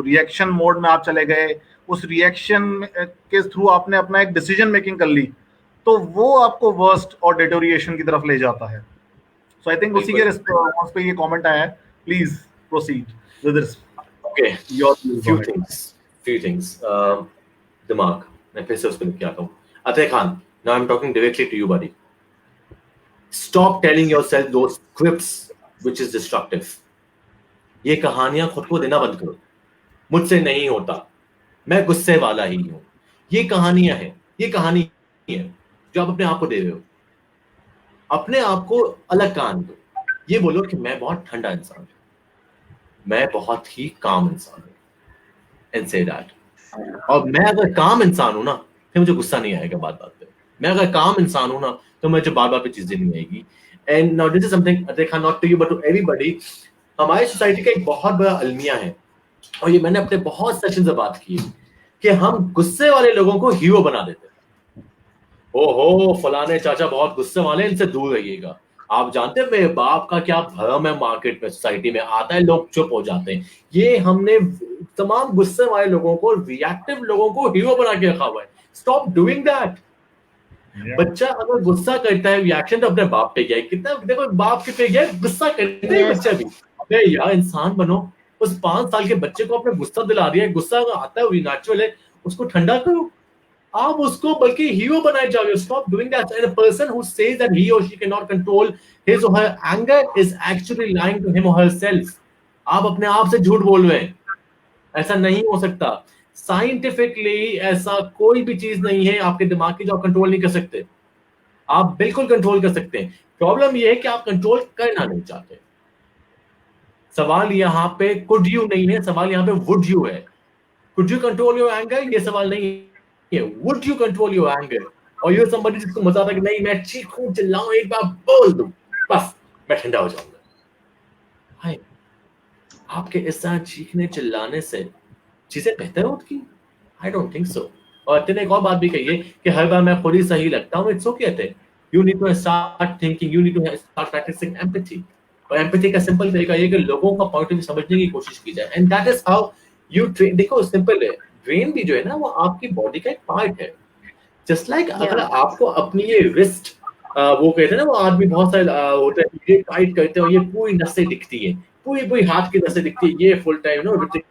रिएक्शन मोड में आप चले गए, उस रिएक्शन के थ्रू आपने अपना एक डिसीजन मेकिंग कर ली, तो वो आपको वर्स्ट और डिटोरिएशन की तरफ ले जाता है। सो आई थिंक उसी के रिस्पॉन्स पे ये कमेंट आया है। Please proceed with this.
Okay, your few things दिमाग मैं फिर से उस पर क्या कहूं। Atiq Khan, now I am talking directly to you buddy. Stop telling yourself those scripts which is destructive. ये कहानियां खुद को देना बंद करो। मुझसे नहीं होता, मैं गुस्से वाला ही हूं। ये कहानियां हैं, ये कहानी है जो आप अपने आप को दे रहे हो। अपने आप को अलग कहानी दो। ये बोलो कि मैं बहुत ठंडा इंसान हूं, मैं बहुत ही काम इंसान हूं, and say that. और मैं अगर काम इंसान हूं ना, फिर मुझे गुस्सा नहीं आएगा बात बात पे। मैं अगर काम इंसान हूं ना, तो मुझे बार बार पे चीजें नहीं आएगी। And now this is something देखा, not to you but to everybody. हमारी सोसाइटी का एक बहुत बड़ा अलमिया है, और ये मैंने अपने बहुत सेशन से बात की कि हम गुस्से वाले लोगों को हीरो बना देते हैं। ओहो फलाने चाचा बहुत गुस्से वाले, इनसे दूर रहिएगा। आप जानते हैं मेरे बाप का क्या भरम है मार्केट में, सोसाइटी में आता है, लोग चुप हो जाते हैं। ये हमने तमाम गुस्से वाले लोगों को, रिएक्टिव लोगों को हीरो बना के रखा हुआ है। Stop doing that. बच्चा अगर गुस्सा करता है, रिएक्शन तो अपने बाप पे किया है, कितना देखो बाप के पे गया, गुस्सा करता है बच्चा भी। अबे यार इंसान बनो। उस 5 साल के बच्चे को अपने गुस्सा दिला दिया है, गुस्सा आता है, नेचुरल है, उसको ठंडा करो। आप उसको बल्कि हीरो बनाए जाओगे। Stop doing that. And a person who says that he or she can not control his or her anger is actually lying to him or herself. आप अपने आप से झूठ बोल रहे हैं, ऐसा नहीं हो सकता। साइंटिफिकली ऐसा कोई भी चीज नहीं है आपके दिमाग की जो आप कंट्रोल नहीं कर सकते। आप बिल्कुल कंट्रोल कर सकते हैं। प्रॉब्लम ये है कि आप कंट्रोल करना नहीं चाहते। सवाल यहाँ पे कुड यू नहीं है, सवाल यहाँ पे वुड यू है। Could you control your anger, ये सवाल नहीं है। Would you control your anger? और यू समबडी जिसको मजा आता है कि नहीं मैं चीखूं चिल्लाऊं, एक बार बोल दूं, बस मैं ठंडा हो जाऊंगा। हाय, आपके इस तरह चीखने चिल्लाने से चीजें बेहतर होती? आई डोंट थिंक सो। और अतः ने एक और बात भी कही है कि हर बार मैं खुद ही सही लगता हूँ। It's okay Atiq, you need to start thinking, you need to start practicing empathy. और एम्पैथी का सिंपल तरीका ये कि लोगों का पॉइंट ऑफ व्यू समझने की कोशिश की जाए। And that is how you train. देखो सिंपल है, ब्रेन भी जो है ना वो आपकी बॉडी का एक पार्ट है। जस्ट लाइक अगर आपको अपनी ये रिस्ट वो कहते हैं ना, वो आदमी बहुत सारे होते हैं, ये टाइट करते हैं, ये पूरी नसें दिखती है, पूरी पूरी हाथ की नसें दिखती है, ये full time no Hrithik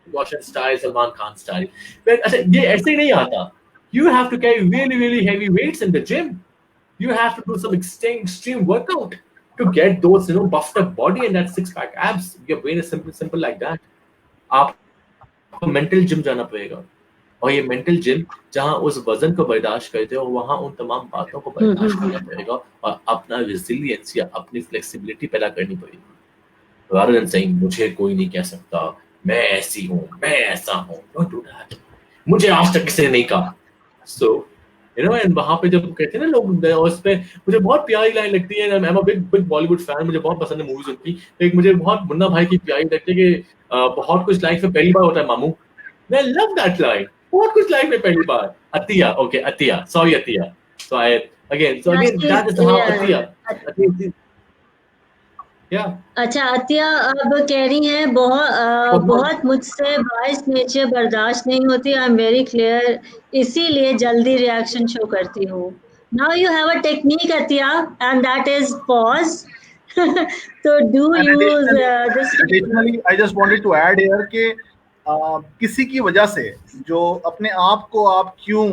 Roshan style, Salman Khan style. अच्छा, ये ऐसे ही नहीं आता। You have to carry really, really heavy weights in the gym. You have to do some extreme workout to get those, buffed up body and that six pack abs. Your brain is simple like that. आपको मेंटल जिम जाना पड़ेगा, और ये मेंटल जिम जहां उस वजन को बर्दाश्त करते हो, वहां उन तमाम बातों को बर्दाश्त करना पड़ेगा और अपना रेजिलियंस या अपनी फ्लेक्सिबिलिटी पैदा करनी पड़ेगी। rather than saying मुझे कोई नहीं कह सकता, मैं ऐसी हूँ, मैं ऐसा हूँ, don't do that. मुझे आज तक किसी ने नहीं कहा। So, and वहाँ पे जब कहते हैं ना लोग, उस पे मुझे बहुत प्यारी लाइन लगती है। I'm a big Bollywood fan, मुझे बहुत पसंद है मूवीज उनकी। एक मुझे बहुत मुन्ना भाई की प्यारी लगती है कि बहुत कुछ लाइफ में पहली बार होता है मामू। I love that line. बहुत कुछ लाइफ में पहली बार। Atiya, okay, Atiya, sorry Atiya. So again, that is how Atiya. Yeah.
अच्छा, अतिया अब कह रही हैं बहुत मुझसे बाइस नेचर बर्दाश्त नहीं होती, आई एम वेरी क्लियर, इसीलिए जल्दी रिएक्शन शो करती हूँ। Now you have a technique Atiya, and that is pause. तो do use this.
Additionally, I just wanted to add here कि किसी की वजह से जो अपने आप को आप क्यों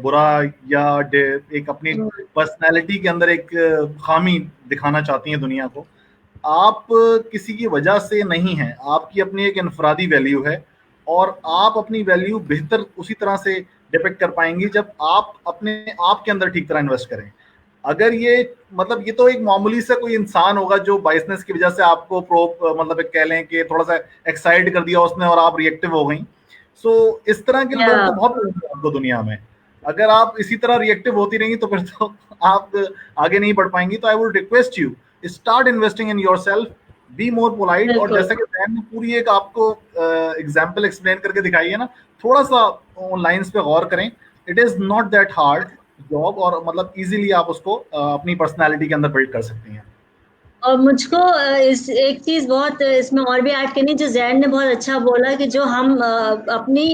बुरा या एक अपनी पर्सनैलिटी के अंदर एक खामी दिखाना चाहती हैं दुनिया को, आप किसी की वजह से नहीं है, आपकी अपनी एक इनफरादी वैल्यू है, और आप अपनी वैल्यू बेहतर उसी तरह से डिपिक्ट कर पाएंगी जब आप अपने आप के अंदर ठीक तरह इन्वेस्ट करें। अगर ये मतलब ये तो एक मामूली सा कोई इंसान होगा जो बाइसनेस की वजह से आपको मतलब एक कह लें कि थोड़ा सा एक्साइट कर दिया उसने और आप रिएक्टिव हो गई। सो इस तरह के लोग तो बहुत मिलेंगे आपको दुनिया में। अगर आप इसी तरह रिएक्टिव होती रहेंगी तो फिर तो आप आगे नहीं बढ़ पाएंगी। तो I would request you, start investing in yourself, be more polite. और जैसा कि जैन ने पूरी एक आपको एग्जांपल एक्सप्लेन करके दिखाई है ना, थोड़ा सा उन लाइंस पे गौर करें। It is not that hard job, और मतलब इजीली आप उसको अपनी पर्सनालिटी के अंदर बिल्ड कर सकती हैं।
और मुझको इस एक चीज बहुत इसमें और भी ऐड करनी, जो जैन ने बहुत अच्छा बोला कि जो हम अपनी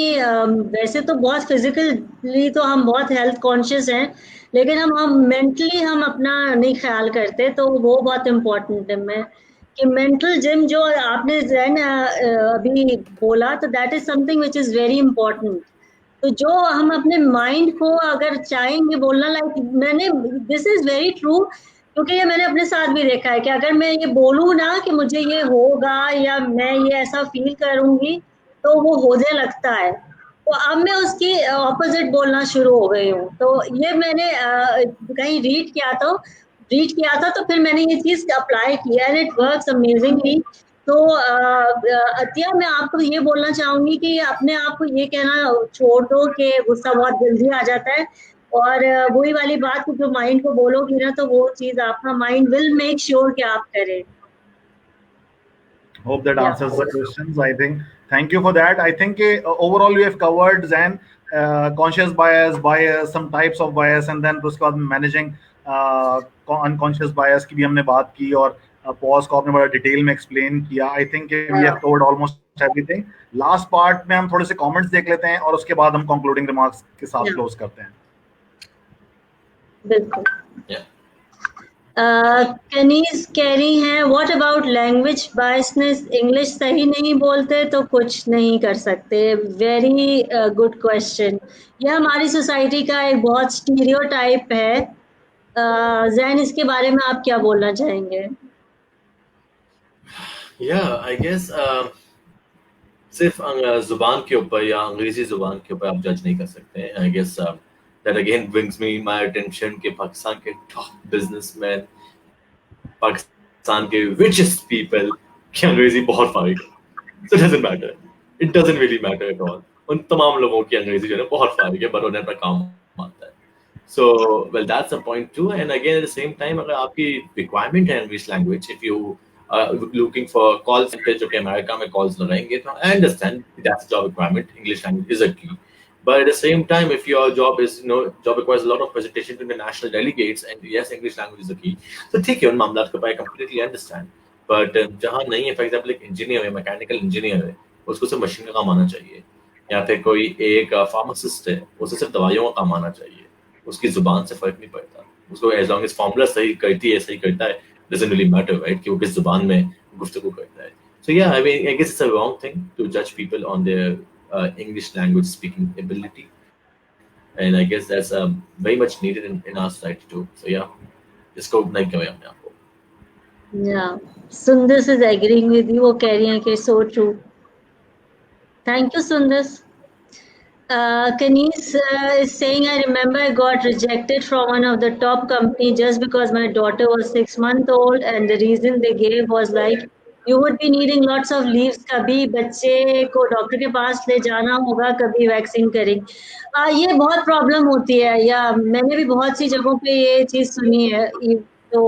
वैसे तो बहुत फिजिकली तो हम बहुत हेल्थ कॉन्शियस हैं, लेकिन हम मेंटली हम अपना नहीं ख्याल करते, तो वो बहुत इम्पोर्टेंट है। मैं कि मेंटल जिम जो आपने जैन अभी बोला, तो that is something which is very important. तो जो हम अपने माइंड को अगर चाहेंगे बोलना, लाइक मैंने, दिस इज वेरी ट्रू, क्योंकि ये मैंने अपने साथ भी देखा है कि अगर मैं ये बोलूँ ना कि मुझे ये होगा या मैं ये ऐसा फील करूंगी, तो वो होने लगता है। तो अब मैं उसकी ऑपोजिट बोलना शुरू हो गई हूँ। तो ये मैंने कहीं रीड किया था, तो फिर मैंने ये चीज अप्लाई किया एंड इट वर्क्स अमेजिंगली। तो अतिया, मैं आपको ये बोलना चाहूंगी कि अपने आप को ये कहना छोड़ दो कि गुस्सा बहुत जल्दी आ जाता है, और वही वाली बात कि जो माइंड को बोलोगी ना, तो वो चीज आपका माइंड विल मेक श्योर कि आप करें।
Hope that answers the questions. I think thank you for that. I think overall we have covered Zen, conscious bias, some types of bias, and then उसके बाद managing unconscious bias की भी हमने बात की, और पॉज को आपने बड़ा डिटेल में एक्सप्लेन किया। I think we have covered almost everything. Last part में हम थोड़े से कमेंट्स देख लेते हैं और उसके बाद हम कंक्लूडिंग रिमार्क्स के साथ क्लोज करते हैं।
बिल्कुल। कनीज कह रही हैं, what about language biasness, English सही नहीं बोलते तो कुछ नहीं कर सकते। Very good question. यह हमारी सोसाइटी का एक बहुत स्टीरियोटाइप है। जैन, इसके बारे में आप क्या बोलना चाहेंगे?
आई गेस सिर्फ जुबान के ऊपर या अंग्रेजी जुबान के ऊपर आप जज नहीं कर सकते। I guess that again brings me my attention कि पाकिस्तान के टॉप बिजनेसमैन, पाकिस्तान के richest people की अंग्रेजी बहुत फारिग है। So it doesn't matter. It doesn't really matter at all. उन तमाम लोगों की अंग्रेजी जो है बहुत फारिग है, पर उन्हें अपना काम आता है। So well, that's a point too. And again at the same time, अगर आपकी requirement है English language, if you looking for call center जो कि अमेरिका में calls लगाएंगे, तो I understand that's the job requirement. English language is a key. But at the same time, if your job is, job requires a lot of presentation to the national delegates, and yes, English language is the key. So ठीक है, उन मामलात को I completely understand. But जहाँ नहीं है, for example, एक इंजीनियर है, मैकेनिकल इंजीनियर है, उसको सिर्फ मशीन का काम आना चाहिए, या फिर कोई एक फार्मासिस्ट है, उसे सिर्फ दवाइयों का काम आना चाहिए, उसकी जुबान से फर्क नहीं पड़ता, उसको एज लॉन्ग एज फॉर्मूला सही करता है, doesn't really matter, right, कि वो किस जुबान में गुफ्तगू करता है. So yeah, I mean, I guess it's a wrong thing to judge people on their English language speaking ability, and I guess that's very much needed in our society too. So yeah, इसको नहीं करें अपने आप को.
Yeah, Sundar is agreeing with you. वो कह रही हैं कि so true. Thank you, Sundar. Kanis is saying, I remember I got rejected from one of the top company just because my daughter was 6 months old, and the reason they gave was like, you would be needing lots of leaves. कभी बच्चे को डॉक्टर के पास ले जाना होगा, कभी वैक्सीन करेंगे. ये बहुत प्रॉब्लम होती है, या मैंने भी बहुत सी जगहों पे ये चीज सुनी है. तो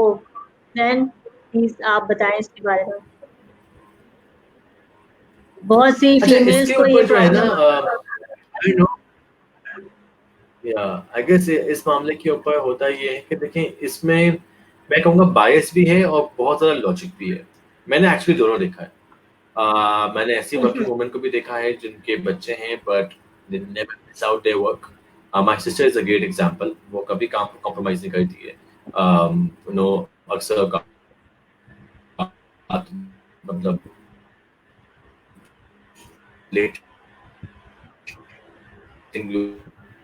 then प्लीज आप बताएं इसके बारे में. बहुत सी फीमेल्स को ये problem.
I know. Yeah, I guess इस मामले के ऊपर होता ये है कि देखें, इसमें मैं कहूँगा बायस भी है और बहुत ज़्यादा लॉजिक भी है. मैंने एक्चुअली दोनों देखा है. मैंने ऐसी वर्किंग वुमेन को भी देखा है जिनके बच्चे हैं but they never miss out their work. My sister is a great example. वो कभी काम को कॉम्प्रोमाइज नहीं करती है. You know, अक्सर मतलब लेट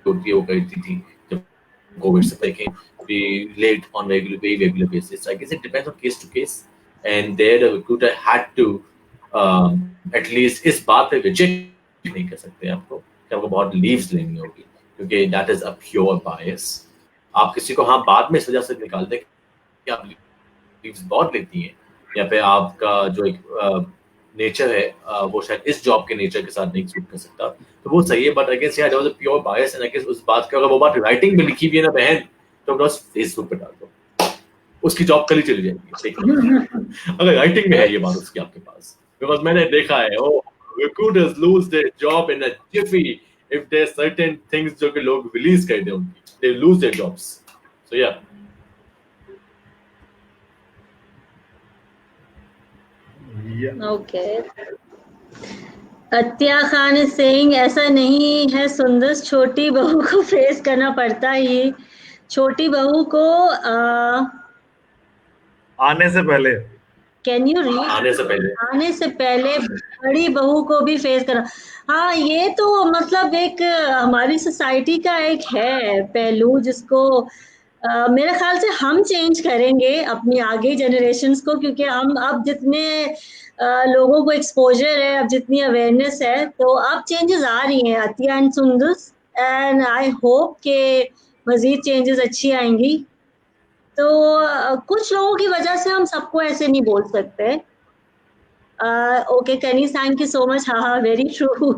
वो करती थी जब कोविड से पहले, be late on very regular basis. I guess it depends on case to case, and there the recruiter had to at least इस बात पे रिजेक्ट नहीं कर सकते आपको कि आपको बहुत लीव्स लेनी होगी, क्योंकि that is a pure bias. आप किसी को हाँ बाद में इस वजह से निकाल दें कि आप लीव्स बहुत लेती हैं, या फिर आपका जो एक नेचर है वो शायद इस जॉब के नेचर के साथ नहीं सूट कर सकता, तो वो सही है. बट आई गेस यार, there was a pure bias, and I guess उस बात का अगर वो बात राइटिंग में लिखी हुई है ना बहन, तो बस फेसबुक पे डाल दो, उसकी जॉब कल ही चली जाएगी. अगर राइटिंग में है ये बात उसकी आपके पास, बिकॉज मैंने देखा है recruiters lose their job in a jiffy if there certain things जो कि लोग रिलीज कर दे उनकी, they lose their jobs. So yeah
Okay. अत्या खान इज सेइंग, ऐसा नहीं है सुंदर, छोटी बहू को फेस करना पड़ता ही. छोटी बहू को
आने से पहले,
कैन यू रीड, आने से पहले बड़ी बहू को भी फेस करना. हाँ, ये तो मतलब एक हमारी सोसाइटी का एक है पहलू जिसको मेरे ख्याल से हम चेंज करेंगे अपनी आगे जनरेशन्स को, क्योंकि हम अब जितने लोगों को एक्सपोजर है, अब जितनी अवेयरनेस है, तो अब चेंजेस आ रही हैं अतिया एंड सुंदर, एंड आई होप के मजीद चेंजेस अच्छी आएंगी. तो कुछ लोगों की वजह से हम सबको ऐसे नहीं बोल सकते. Okay Kaneez, thank you so much. हाँ, वेरी ट्रू.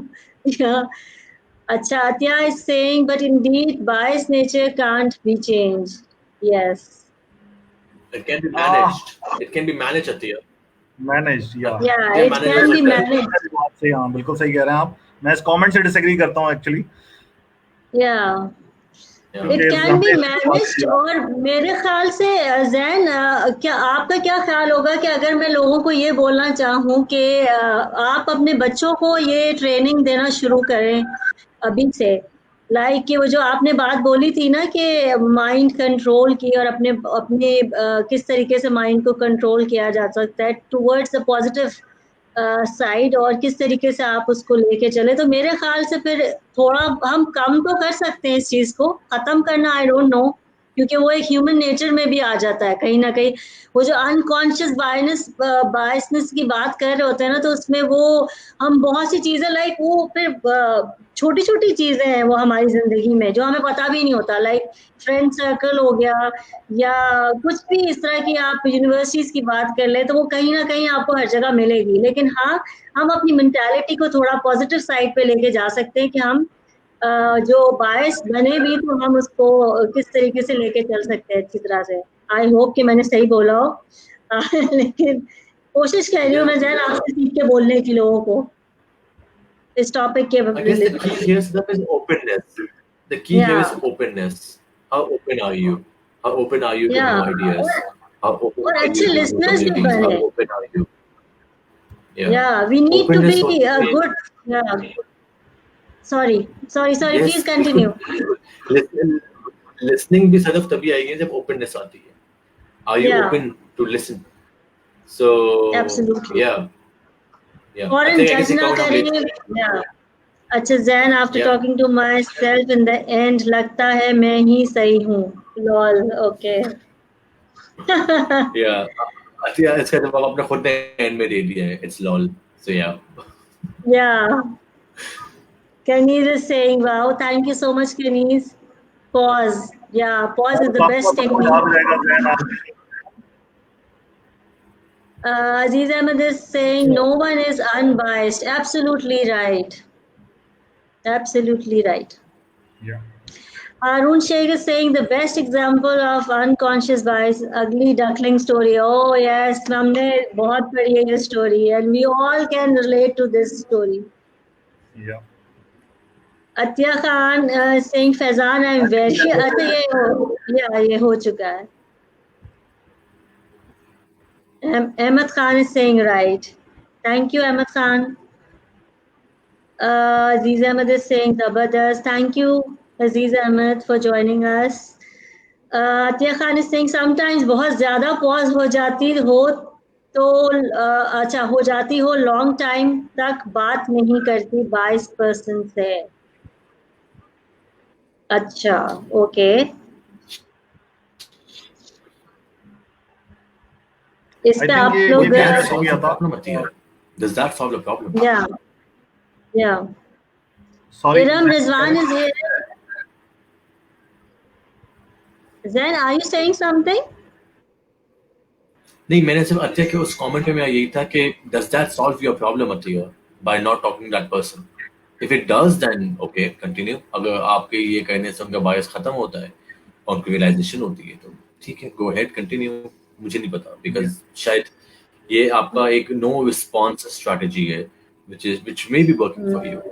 अच्छा, Atya is saying, but indeed, biased nature can't be changed. Yes.
It can be managed. It can be managed, Atya.
Managed, yeah.
Yeah, it can be managed.
सही, हाँ, बिल्कुल सही कह रहे हैं आप. मैं इस कमेंट से डिसएग्री करता हूँ actually.
Yeah. It can be managed. और मेरे ख्याल से जैन, क्या आपका क्या ख्याल होगा कि अगर मैं लोगों को ये बोलना चाहूँ कि आप अपने बच्चों को ये ट्रेनिंग देना शुरू करें अभी से, लाइक कि वो जो आपने बात बोली थी ना कि माइंड कंट्रोल की, और अपने किस तरीके से माइंड को कंट्रोल किया जा सकता है टुवर्ड्स द पॉजिटिव साइड, और किस तरीके से आप उसको लेके चले, तो मेरे ख्याल से फिर थोड़ा हम कम तो कर सकते हैं इस चीज़ को. ख़त्म करना आई डोंट नो, क्योंकि वो एक ह्यूमन नेचर में भी आ जाता है कहीं ना कहीं. वो जो अनकॉन्शियस बायसनेस की बात कर रहे होते हैं ना, तो उसमें वो हम बहुत सी चीज़ें लाइक वो फिर छोटी छोटी चीज़ें हैं वो हमारी ज़िंदगी में जो हमें पता भी नहीं होता, लाइक फ्रेंड सर्कल हो गया या कुछ भी इस तरह की. आप यूनिवर्सिटीज़ की बात कर ले तो वो कहीं ना कहीं आपको हर जगह मिलेगी, लेकिन हाँ, हम अपनी मेंटालिटी को थोड़ा पॉजिटिव साइड पे लेके जा सकते हैं कि हम जो बायस बने भी तो हम उसको किस तरीके से लेके चल सकते हैं अच्छी तरह से. आई होप कि मैंने सही बोला हो, लेकिन कोशिश कर रही हूँ मैं जैन आपसे सीख के बोलने की लोगों को इस टॉपिक के बारे में.
I guess the key here is openness. The key here is openness. How open are you? How open are you to new ideas? How open
और
are
अच्छे
you to
listeners भी
opportunities?
बने.
How open are you?
Yeah, we need to be good. Yeah. sorry,
Yes.
please continue.
Listening भी सिर्फ तभी आएगी जब openness आती है. Are you
Yeah.
open to listen? So
Absolutely.
yeah. I
फौरन
think I can
जज
say
ना
cover
करें.
base.
Yeah. अच्छा Zain, after
Yeah.
talking to myself in the end, लगता है मैं ही सही हूँ. Lol. Okay.
Yeah. अच्छा इसका जवाब आपने खुद ने end में दे दिया है. It's lol. So yeah.
Yeah. Kenise is saying, wow, thank you so much, Kenise. Pause. Yeah, pause is the best technique. Aziz Ahmed is saying, no one is unbiased. Absolutely right. Absolutely right.
Yeah.
Arun Sheikh is saying the best example of unconscious bias, ugly duckling story. Oh yes, हमने बहुत पढ़ी है ये story, and we all can relate to this story.
Yeah.
Atya Khan saying Faizan, I'm very. अच्छा ये हो चुका है. Ahmed Khan is saying right. Thank you, Ahmed Khan. Aziz Ahmed is saying Zabardast. Thank you, Aziz Ahmed, for joining us. Atya Khan is saying sometimes बहुत ज़्यादा pause हो जाती हो तो अच्छा हो जाती हो long time तक बात नहीं करती 22% से. अच्छा, okay. इस पे आप लोग
Does that solve the problem?
Yeah.
Sorry.
Iram Rizwan is here. Zain, are you saying something?
नहीं, मैंने सिर्फ अत्या के उस कमेंट में यही था कि does that solve your problem अत्या by not talking to that person? If it does, then okay, continue. अगर आपके ये कहने से उनका बायस खत्म होता है और उनकी रियलाइजेशन होती है तो ठीक है, go ahead, continue. मुझे नहीं पता because शायद ये आपका एक no response strategy है which may be working for you.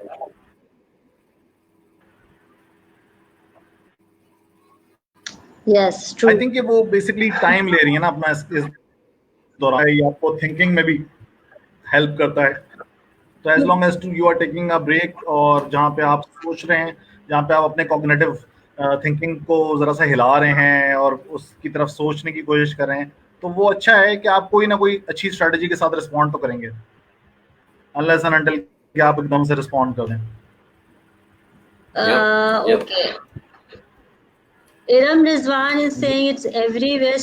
Yes, true.
I think ये वो basically time ले रही है ना अपना इस दौरान, ये आपको thinking में भी help करता है. तो as long as you are taking a break और जहाँ पे आप सोच रहे हैं, जहाँ पे आप अपने cognitive thinking को जरा सा हिला रहे हैं और उसकी तरफ सोचने की कोशिश कर रहे हैं, तो वो अच्छा है कि आप कोई ना कोई अच्छी strategy के साथ respond तो करेंगे, unless and until कि आप एकदम से respond कर दें.
Okay. Iram Rizwan is saying it's everywhere.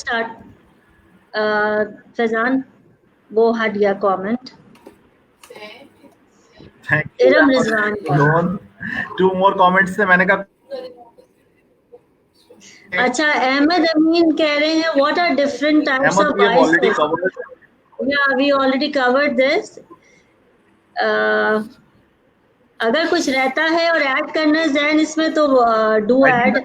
Faizan, वो हट गया comment.
Thank you.
Iram Rizwan.
2 more comments से मैंने कहा.
अच्छा, अहमद अमीन कह रहे हैं what are different types of bias? Yeah, we already covered this. अगर कुछ रहता है और ऐड करना है Zain इसमें तो do add.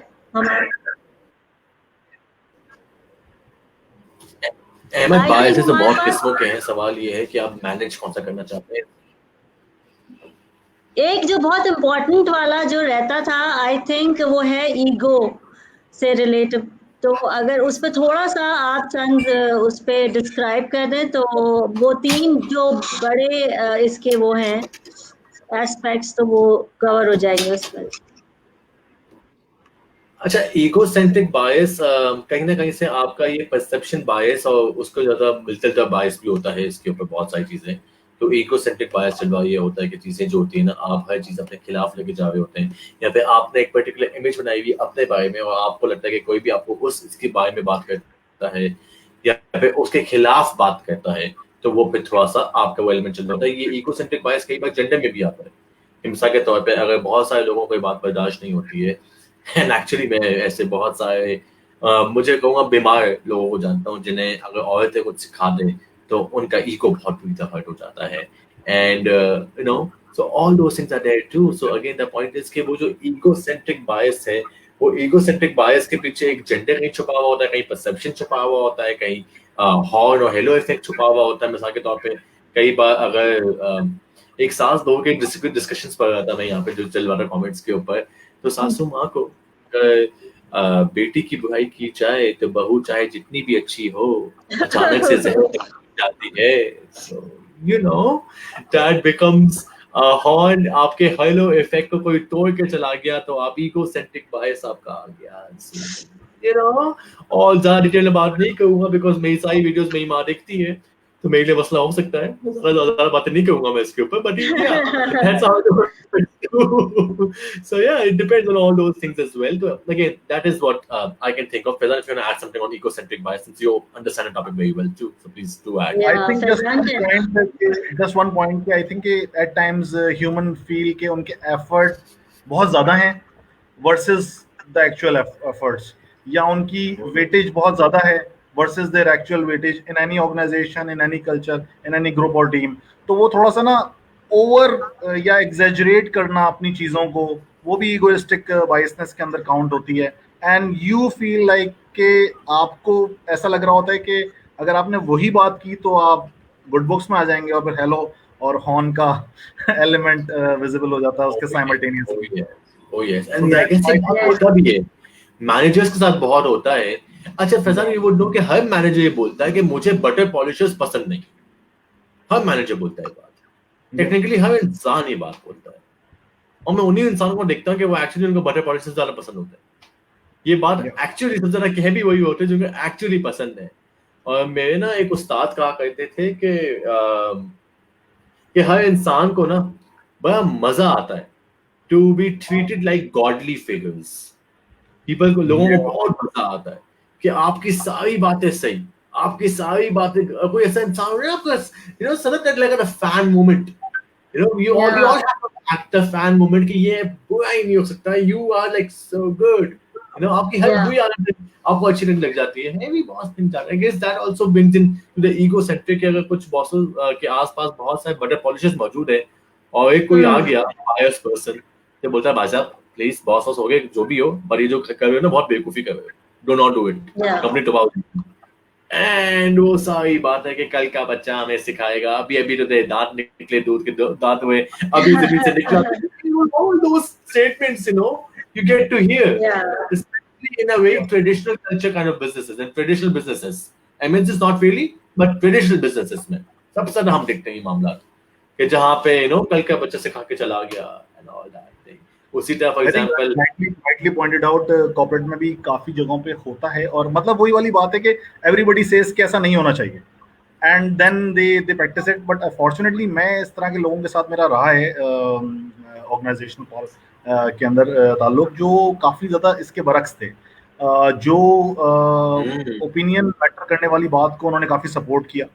अहमद बायस से बहुत किस्मों के हैं. सवाल ये है कि आप मैनेज कौन सा करना चाहते हैं.
एक जो बहुत इम्पोर्टेंट वाला जो रहता था आई थिंक वो है ईगो से रिलेटेड. तो अगर उस पर थोड़ा सा आप चंद उस पर डिस्क्राइब कर दें तो वो 3 जो बड़े इसके वो हैं एस्पेक्ट्स तो वो कवर हो जाएंगे उस पर.
अच्छा, ईगोसेंट्रिक बायस कहीं ना कहीं से आपका ये परसेप्शन बायस और उसको ज्यादा मिलता जुलता बायस भी होता है. इसके ऊपर बहुत सारी चीजें. तो ईगोसेंट्रिक बायस चलवा ये होता है कि चीजें जो होती है ना, आप हर चीज अपने खिलाफ लेके जा रहे होते हैं या फिर आपने एक पर्टिकुलर इमेज बनाई हुई अपने बारे में और आपको लगता है कि कोई भी आपको इसके बारे में बात करता है या फिर उसके खिलाफ बात करता है तो वो फिर थोड़ा सा आपका वो एलिमेंट चल रहा होता है. ये ईगोसेंट्रिक बायस कई बार जेंडर में भी आता है. मिसाल के तौर पर अगर बहुत सारे लोगों को बात बर्दाश्त नहीं होती है एंड एक्चुअली मैं ऐसे बहुत सारे मुझे कहूँगा बीमार लोगों को जानता हूँ जिन्हें अगर औरतें कुछ सिखा दें तो उनका ईगो बहुत बुरी तरह हर्ट हो जाता है. And you know so all those things are there too. So again the point is कि वो जो ईगोसेंट्रिक बायस है वो ईगोसेंट्रिक बायस के पीछे एक जेंडर कहीं छुपा हुआ होता है, कहीं परसेप्शन छुपा हुआ होता है, कहीं हॉर्न और हेलो इफेक्ट छुपा हुआ होता है. मिसाल के तौर पे कई बार अगर एक सास बहू के डिस्कशंस पढ़ रहा था मैं यहाँ पे जो चल रहा था कमेंट्स के ऊपर. तो सासू माँ को बेटी की बुराई की जाए तो बहू चाहे जितनी भी अच्छी हो अचानक से जहन जाती है. So you know that becomes horn आपके हेलो इफेक्ट को कोई तोड़ के चला गया तो आप इगोसेंट्रिक बायस आपका आ गया। You know, और ज्यादा डिटेल में बात नहीं करूंगा बिकॉज मेरी सारी वीडियोस मेरी माँ देखती है, तो मेरे लिए मसला हो सकता है। ज्यादा बातें नहीं करूंगा मैं इसके ऊपर, but that's how it works. So yeah, it depends on all those things as well. So again, that is what I can think of. Faizan, if you want to add something on ecocentric bias, since you understand the topic very well too, so please do add.
Yeah,
I think
Faizan
just one point कि I think कि at times human feel कि उनके effort बहुत ज़्यादा हैं versus the actual efforts, या उनकी weightage बहुत ज़्यादा है versus their actual weightage in any organization, in any culture, in any group or team. तो वो थोड़ा सा ना ओवर या एग्जेजरेट करना अपनी चीज़ों को, वो भी इगोइस्टिक बायसनेस के अंदर काउंट होती है। एंड यू फील लाइक कि आपको ऐसा लग रहा होता है कि अगर आपने वही बात की तो आप गुड बुक्स में आ जाएंगे, और फिर हेलो और हॉर्न का एलिमेंट विजिबल हो जाता है उसके simultaneously.
Oh yes, and I guess ये होता भी है, मैनेजर्स के साथ बहुत होता है। अच्छा फैजान, ये वुड नो कि हर मैनेजर ये बोलता है कि मुझे बटर पॉलिशर्स पसंद नहीं। हर मैनेजर बोलता है ये बात, टेक्निकली हर इंसान ये बात बोलता है, और मैं उन्हीं इंसानों को देखता हूँ कि वो एक्चुअली उनको बटर पॉलिशर्स ज्यादा पसंद होता है। ये बात एक्चुअली सबसे ज्यादा कह भी वही होते हैं जो एक्चुअली पसंद है। और मेरे ना एक उस्ताद कहा करते थे कि हर इंसान को ना बड़ा मजा आता है to be treated like godly figures. People को, लोगों को बहुत मजा आता है कि आपकी सारी बातें सही, आपकी सारी बातें, कोई ऐसा इंसान हो ना आपका, you know, something that like a fan moment, you know, you all have an actor fan moment कि ये बुरा ही नहीं हो सकता, you are like so good, you know, आपकी हर बुरी आदत आपको अच्छी नहीं लग जाती है। Heavy boss thing जाता है। I guess that also brings in to the egocentric, अगर कुछ bosses के आसपास बहुत सारे butter polishers मौजूद है और एक कोई आ गया biased person, ये बोलता है भाई साहब प्लीज बॉस हो गए जो भी हो, पर ये जो कर रहे हो ना बहुत बेवकूफी कर रहे हो, do not do it, company to out. And वो सारी बात है कि कल का बच्चा हमें सिखाएगा, अभी अभी तो तेरे दांत निकले, दूध के दांत हुए, अभी जमीन से निकला, all those statements, you know, you get to hear, especially in a very traditional culture kind of businesses and traditional businesses. MNCs not really, but traditional businesses में सबसे ज्यादा हम देखते हैं ये मामला कि जहाँ पे you know कल का बच्चा सिखा के चला गया and all that thing। उसी तरह for example
rightly pointed out, corporate में भी काफी जगहों पे होता है, और मतलब वही वाली बात है कि एवरीबॉडी सेज कि ऐसा नहीं होना चाहिए, and then they practice it. But unfortunately मैं इस तरह के लोगों के साथ मेरा रहा है ऑर्गेनाइजेशनल के अंदर ताल्लुक, जो काफी ज्यादा इसके बरक्स थे, जो ओपिनियन मैटर करने वाली बात को उन्होंने काफी सपोर्ट किया,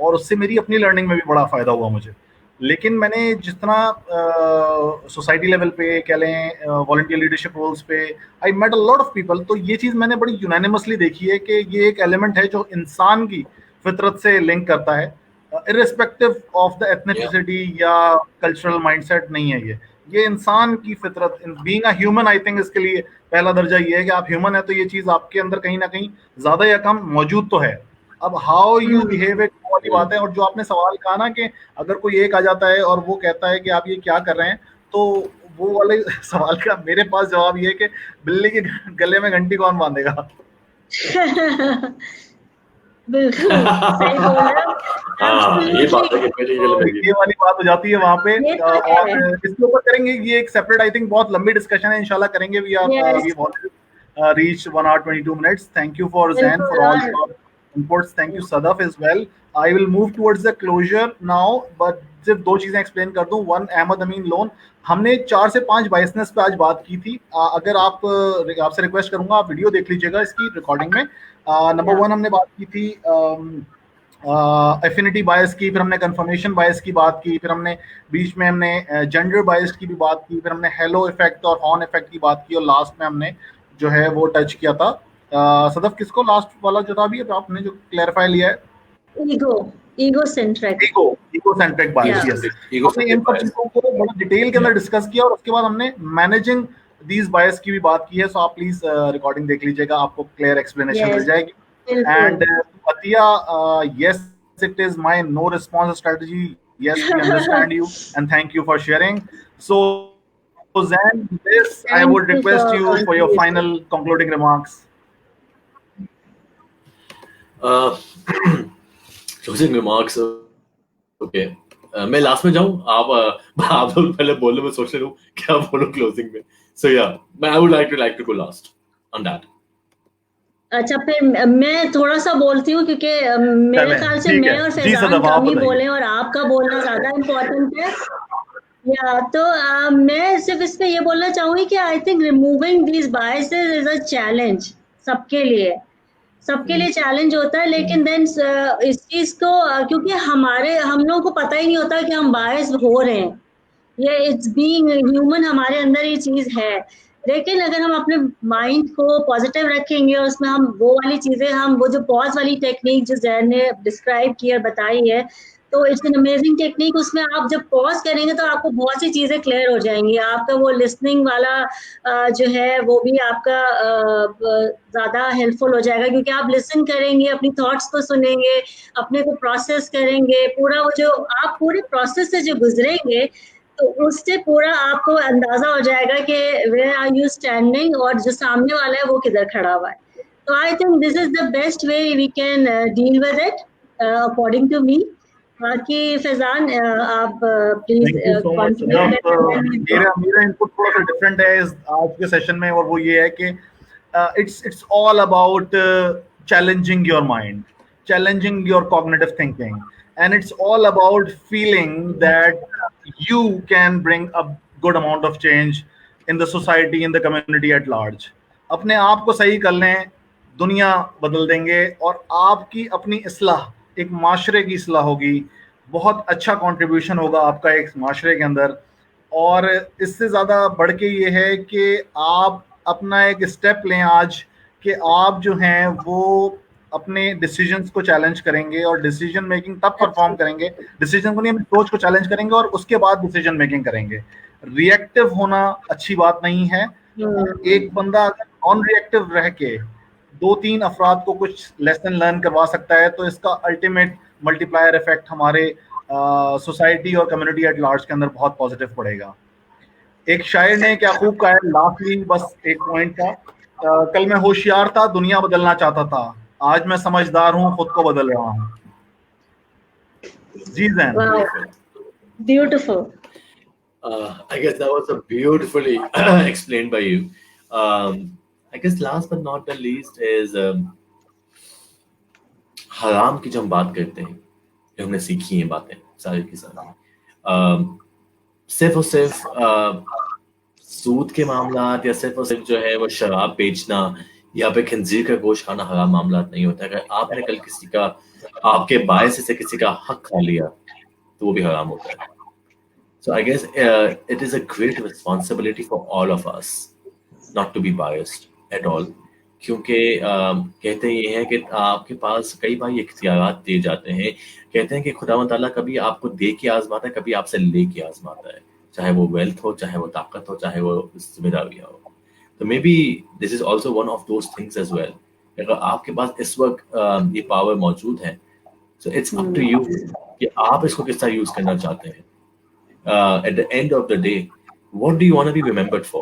और उससे मेरी अपनी लर्निंग में भी बड़ा फायदा हुआ मुझे। लेकिन मैंने जितना सोसाइटी लेवल पे कह लें, वॉलंटियर लीडरशिप रोल्स पे, I met a lot of people, तो ये चीज़ मैंने बड़ी यूनानिमसली देखी है कि ये एक एलिमेंट है जो इंसान की फितरत से लिंक करता है, इररिस्पेक्टिव ऑफ द एथनिसिटी या कल्चरल माइंडसेट नहीं है ये इंसान की फितरत, being a human. I think इसके लिए पहला दर्जा ये है कि आप ह्यूमन है, तो ये चीज़ आपके अंदर कहीं ना कहीं ज़्यादा या कम मौजूद तो है। अब हाउ यू बिहेव इट वाली बात है। और जो आपने सवाल कहा ना कि अगर कोई एक आ जाता है और वो कहता है कि आप ये क्या कर रहे हैं, तो वो वाले सवाल का मेरे पास जवाब ये है कि बिल्ली के गले में घंटी कौन बांधेगा।
बिल्कुल सही बोल रहे हो।
ये बात है कि पहले
ये वाली बात हो जाती है वहाँ पे। और इसके ऊपर करेंगे, ये एक सेपरेट आई थिंक बहुत लंबी डिस्कशन है, इंशाल्लाह करेंगे। We reach 1 hour 22 minutes. Thank you for Zain for all your inputs. Thank you Sadaf as well. I will move towards the closure now, but सिर्फ दो चीजें एक्सप्लेन कर दूं। वन, अहमद अमीन लोन, हमने 4 से 5 बायसनेस पे आज बात की थी। अगर आपसे रिक्वेस्ट करूंगा आप वीडियो देख लीजिएगा इसकी रिकॉर्डिंग में। नंबर 1 हमने बात की थी एफिनिटी बायस की, फिर हमने कंफर्मेशन बायस की बात की, फिर हमने बीच में हमने जेंडर बायस की भी बात की, फिर हमने हेलो इफेक्ट और हॉर्न इफेक्ट की बात की, और लास्ट में हमने जो है वो टच किया था। सदफ किसको लास्ट वाला जो था अभी आपने जो क्लैरिफाई लिया है? इगोसेंट्रिक बायस। यस, हमने इन सब चीजों को बड़ा डिटेल के अंदर डिस्कस किया, और उसके बाद हमने मैनेजिंग दीज बायस की भी बात की है। सो आप प्लीज रिकॉर्डिंग देख लीजिएगा, आपको क्लियर एक्सप्लेनेशन मिल जाएगी। And Atiya, yes, it is my no response strategy. Yes, we understand you, and thank you for sharing. So Zain, this I would request you for your final concluding remarks.
Closing remarks. Okay. मैं लास्ट में जाऊं, आप लोग पहले बोलो, मैं सोच रहा हूँ क्या बोलो क्लोजिंग में. So yeah I would like to go last on that.
अच्छा, फिर मैं थोड़ा सा बोलती हूँ, क्योंकि मेरे ख्याल से
ठीक
मैं
है
और
जी
फैजान
सदफ, आप
कम ही
बताइए.
बोले और आपका बोलना ज्यादा इम्पोर्टेंट है. या तो मैं सिर्फ इस पे ये बोलना चाहूंगी कि I think removing these biases is a challenge सबके लिए. सबके लिए चैलेंज होता है, लेकिन देन इस चीज को क्योंकि हम लोगों को पता ही नहीं होता कि हम बायस हो रहे हैं. ये इट्स बीइंग ह्यूमन, हमारे अंदर ये चीज है. लेकिन अगर हम अपने माइंड को पॉजिटिव रखेंगे और उसमें हम वो वाली चीजें, हम वो जो पॉज वाली टेक्निक जो जैन ने डिस्क्राइब की और बताई है, तो इट्स एन अमेजिंग टेक्निक. उसमें आप जब पॉज करेंगे तो आपको बहुत सी चीजें क्लियर हो जाएंगी. आपका वो लिसनिंग वाला जो है वो भी आपका ज्यादा हेल्पफुल हो जाएगा, क्योंकि आप लिसन करेंगे, अपनी थॉट्स को सुनेंगे, अपने को प्रोसेस करेंगे. पूरा वो जो आप पूरे प्रोसेस से जो गुजरेंगे, तो उससे पूरा आपको अंदाजा हो जाएगा कि वेयर आर यू स्टैंडिंग और जो सामने वाला है वो किधर खड़ा हुआ है. तो I think this is the best way we can deal with it according to me. बाकी फैजान आप please
thank you so much Sadaf. मेरा इनपुट थोड़ा सा डिफरेंट है इस आज के सेशन में, और वो ये है कि it's all about challenging your mind, challenging your cognitive thinking, and it's all about feeling that you can bring a good amount of change in the society, in the community at large. अपने आप को सही कर लें, दुनिया बदल देंगे, और आपकी अपनी इस्लाह, एक माशरे की इस्लाह होगी, बहुत अच्छा कंट्रीब्यूशन होगा आपका एक माशरे के अंदर. और इससे ज़्यादा बढ़ के ये है कि आप अपना एक स्टेप लें आज, कि आप जो हैं वो अपने डिसीजंस को चैलेंज करेंगे, और डिसीजन मेकिंग तब परफॉर्म करेंगे, डिसीजन को नहीं, अपनी सोच को चैलेंज करेंगे और उसके बाद डिसीजन मेकिंग करेंगे. रिएक्टिव होना अच्छी बात नहीं है. एक बंदा अगर नॉन रिएक्टिव रह के 2-3 अफराद को कुछ लेसन लर्न करवा सकता है, तो इसका अल्टीमेट मल्टीप्लायर इफेक्ट हमारे सोसाइटी और कम्युनिटी एट लार्ज के अंदर बहुत पॉजिटिव पड़ेगा. एक शायर ने क्या खूब कहा है, लास्टली बस एक पॉइंट था, कल मैं होशियार था, दुनिया बदलना चाहता था, आज मैं समझदार हूँ, खुद को बदल रहा हूँ. Ji Zain.
Beautiful.
I guess that was a beautifully explained by you. I guess last but not the least is हराम की जब हम बात करते हैं, हमने सीखी हैं बातें सारी की सारी, सिर्फ और सिर्फ सूद के मामला या सिर्फ और सिर्फ जो है वो शराब बेचना या फिर खंजीर का गोश्त खाना हराम मामला नहीं होता. अगर आपने कल किसी का, आपके बायस से किसी का हक खा लिया, तो वो भी हराम होता है. So I guess it is a great responsibility for all of us not to be biased at all. क्योंकि कहते ये हैं कि आपके पास कई बार ये इख्तियारात दिए जाते हैं. कहते हैं कि खुदावंद ताला कभी आपको दे के आजमाता है, कभी आपसे ले के आजमाता है, चाहे वो वेल्थ हो, चाहे वो ताकत हो, चाहे वो जिम्मेदारियाँ हो. तो maybe this is also one of those things as well. अगर आपके पास इस वक्त ये पावर मौजूद है, so it's up to you कि आप इसको किस तरह यूज करना चाहते हैं. At the end of the day, what do you want to be remembered for?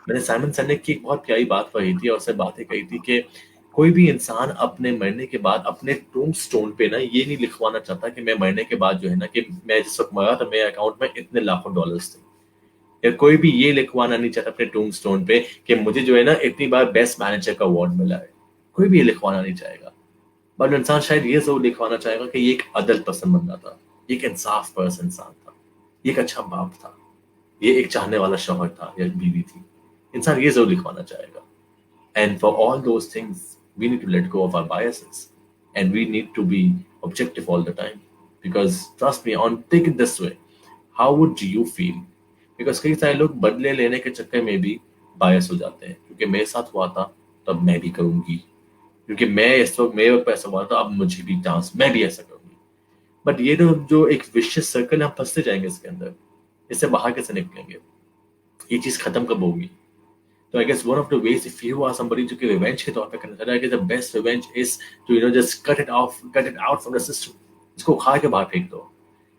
मैंने साइमन सिनेक की एक बहुत प्यारी बात पढ़ी थी और उससे बातें कही थी कि कोई भी इंसान अपने मरने के बाद अपने टूम स्टोन पे ना ये नहीं लिखवाना चाहता कि मैं मरने के बाद जो है ना कि मैं जिस वक्त मरा था मेरे अकाउंट में इतने लाखों डॉलर्स थे. या कोई भी ये लिखवाना नहीं चाहता अपने टूम स्टोन पे कि मुझे जो है ना इतनी बार बेस्ट मैनेजर का अवार्ड मिला है. कोई भी ये लिखवाना नहीं चाहेगा. बट इंसान शायद ये जरूर लिखवाना चाहेगा कि ये एक अदल पसंद बंदा था, एक इंसाफ पर्स इंसान था, एक अच्छा बाप था, ये एक चाहने वाला शौहर था या बीवी थी. इंसान ये जरूर लिखवाना चाहेगा. And for all those things we need to let go of our biases and we need to be objective all the time. Because trust me, on take it this way, how would you feel? Because कई सारे लोग बदले लेने के चक्कर में भी बायस हो जाते हैं, क्योंकि मेरे साथ हुआ था तब मैं भी करूंगी, क्योंकि मैं इस वक्त मेरे वक्त पैसा हुआ था, अब मुझे भी चांस, मैं भी ऐसा करूंगी. बट ये जो एक विशियस सर्कल है, हम फंसते जाएंगे इसके अंदर. इससे बाहर कैसे निकलेंगे? ये चीज खत्म कब होगी? तो I guess one of the ways, if you are somebody जो कि रिवेंज के तौर पे करना चाहता है, I guess the best revenge is to just cut it out from the system. इसको उखाड़ के बाहर फेंक दो.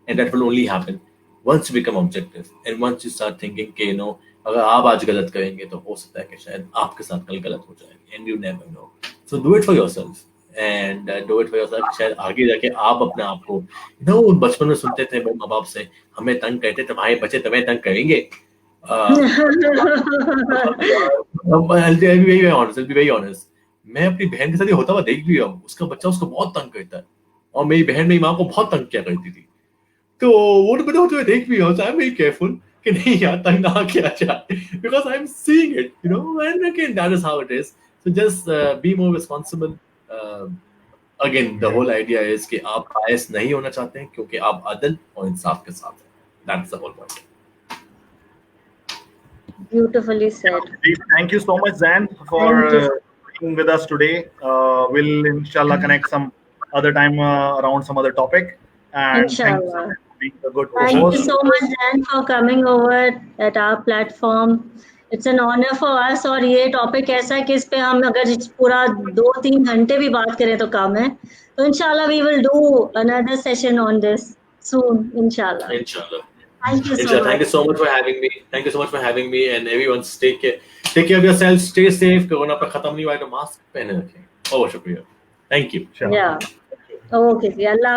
And that will only happen once you become objective and once you start thinking कि अगर आप आज गलत करेंगे तो हो सकता है कि शायद आपके साथ कल गलत हो जाए, and you never know. So do it for yourself and do it for yourself. शायद आगे जाके आप अपने आप को नो बचपन में सुनते थे माँ बाप से हमें तंग करते तुम्हारे बच्चे तुम्हें तंग करेंगे। Very honest, मैं अपनी बहन के साथ ये होता हुआ देख भी रहा हूँ, उसका बच्चा उसको बहुत तंग करता है और मेरी बहन मेरी माँ को बहुत तंग किया करती थी, तो वो तो मैं देख भी रहा हूँ, so I'm very careful कि नहीं यार तंग ना किया जाए because I'm seeing it, you know, and again that is how it is, so just be more responsible. Again the whole idea is कि आप bias नहीं होना चाहते हैं क्योंकि आप अदल और इंसाफ के साथ हैं, that's the whole point.
Beautifully said.
Thank you so much, Zain, for being with us today. We'll inshallah connect some other time around some other topic. And
Inshallah.
being a good
Thank
host.
you so much, Zain, for coming over at our platform. It's an honor for us. और ये टॉपिक ऐसा है कि इस पे हम अगर पूरा 2-3 घंटे भी बात करें तो कम है, तो इंशाल्लाह we will do another session on this soon, inshallah.
Inshallah.
Thank you so
Inshallah.
much.
Thank you so much for having me. Thank you so much for having me, and everyone take care of yourself, stay safe. Corona पर खत्म नहीं हुआ है तो मास्क पहने रखें। बहुत शुक्रिया. Thank you.
Yeah. Okay. Allah.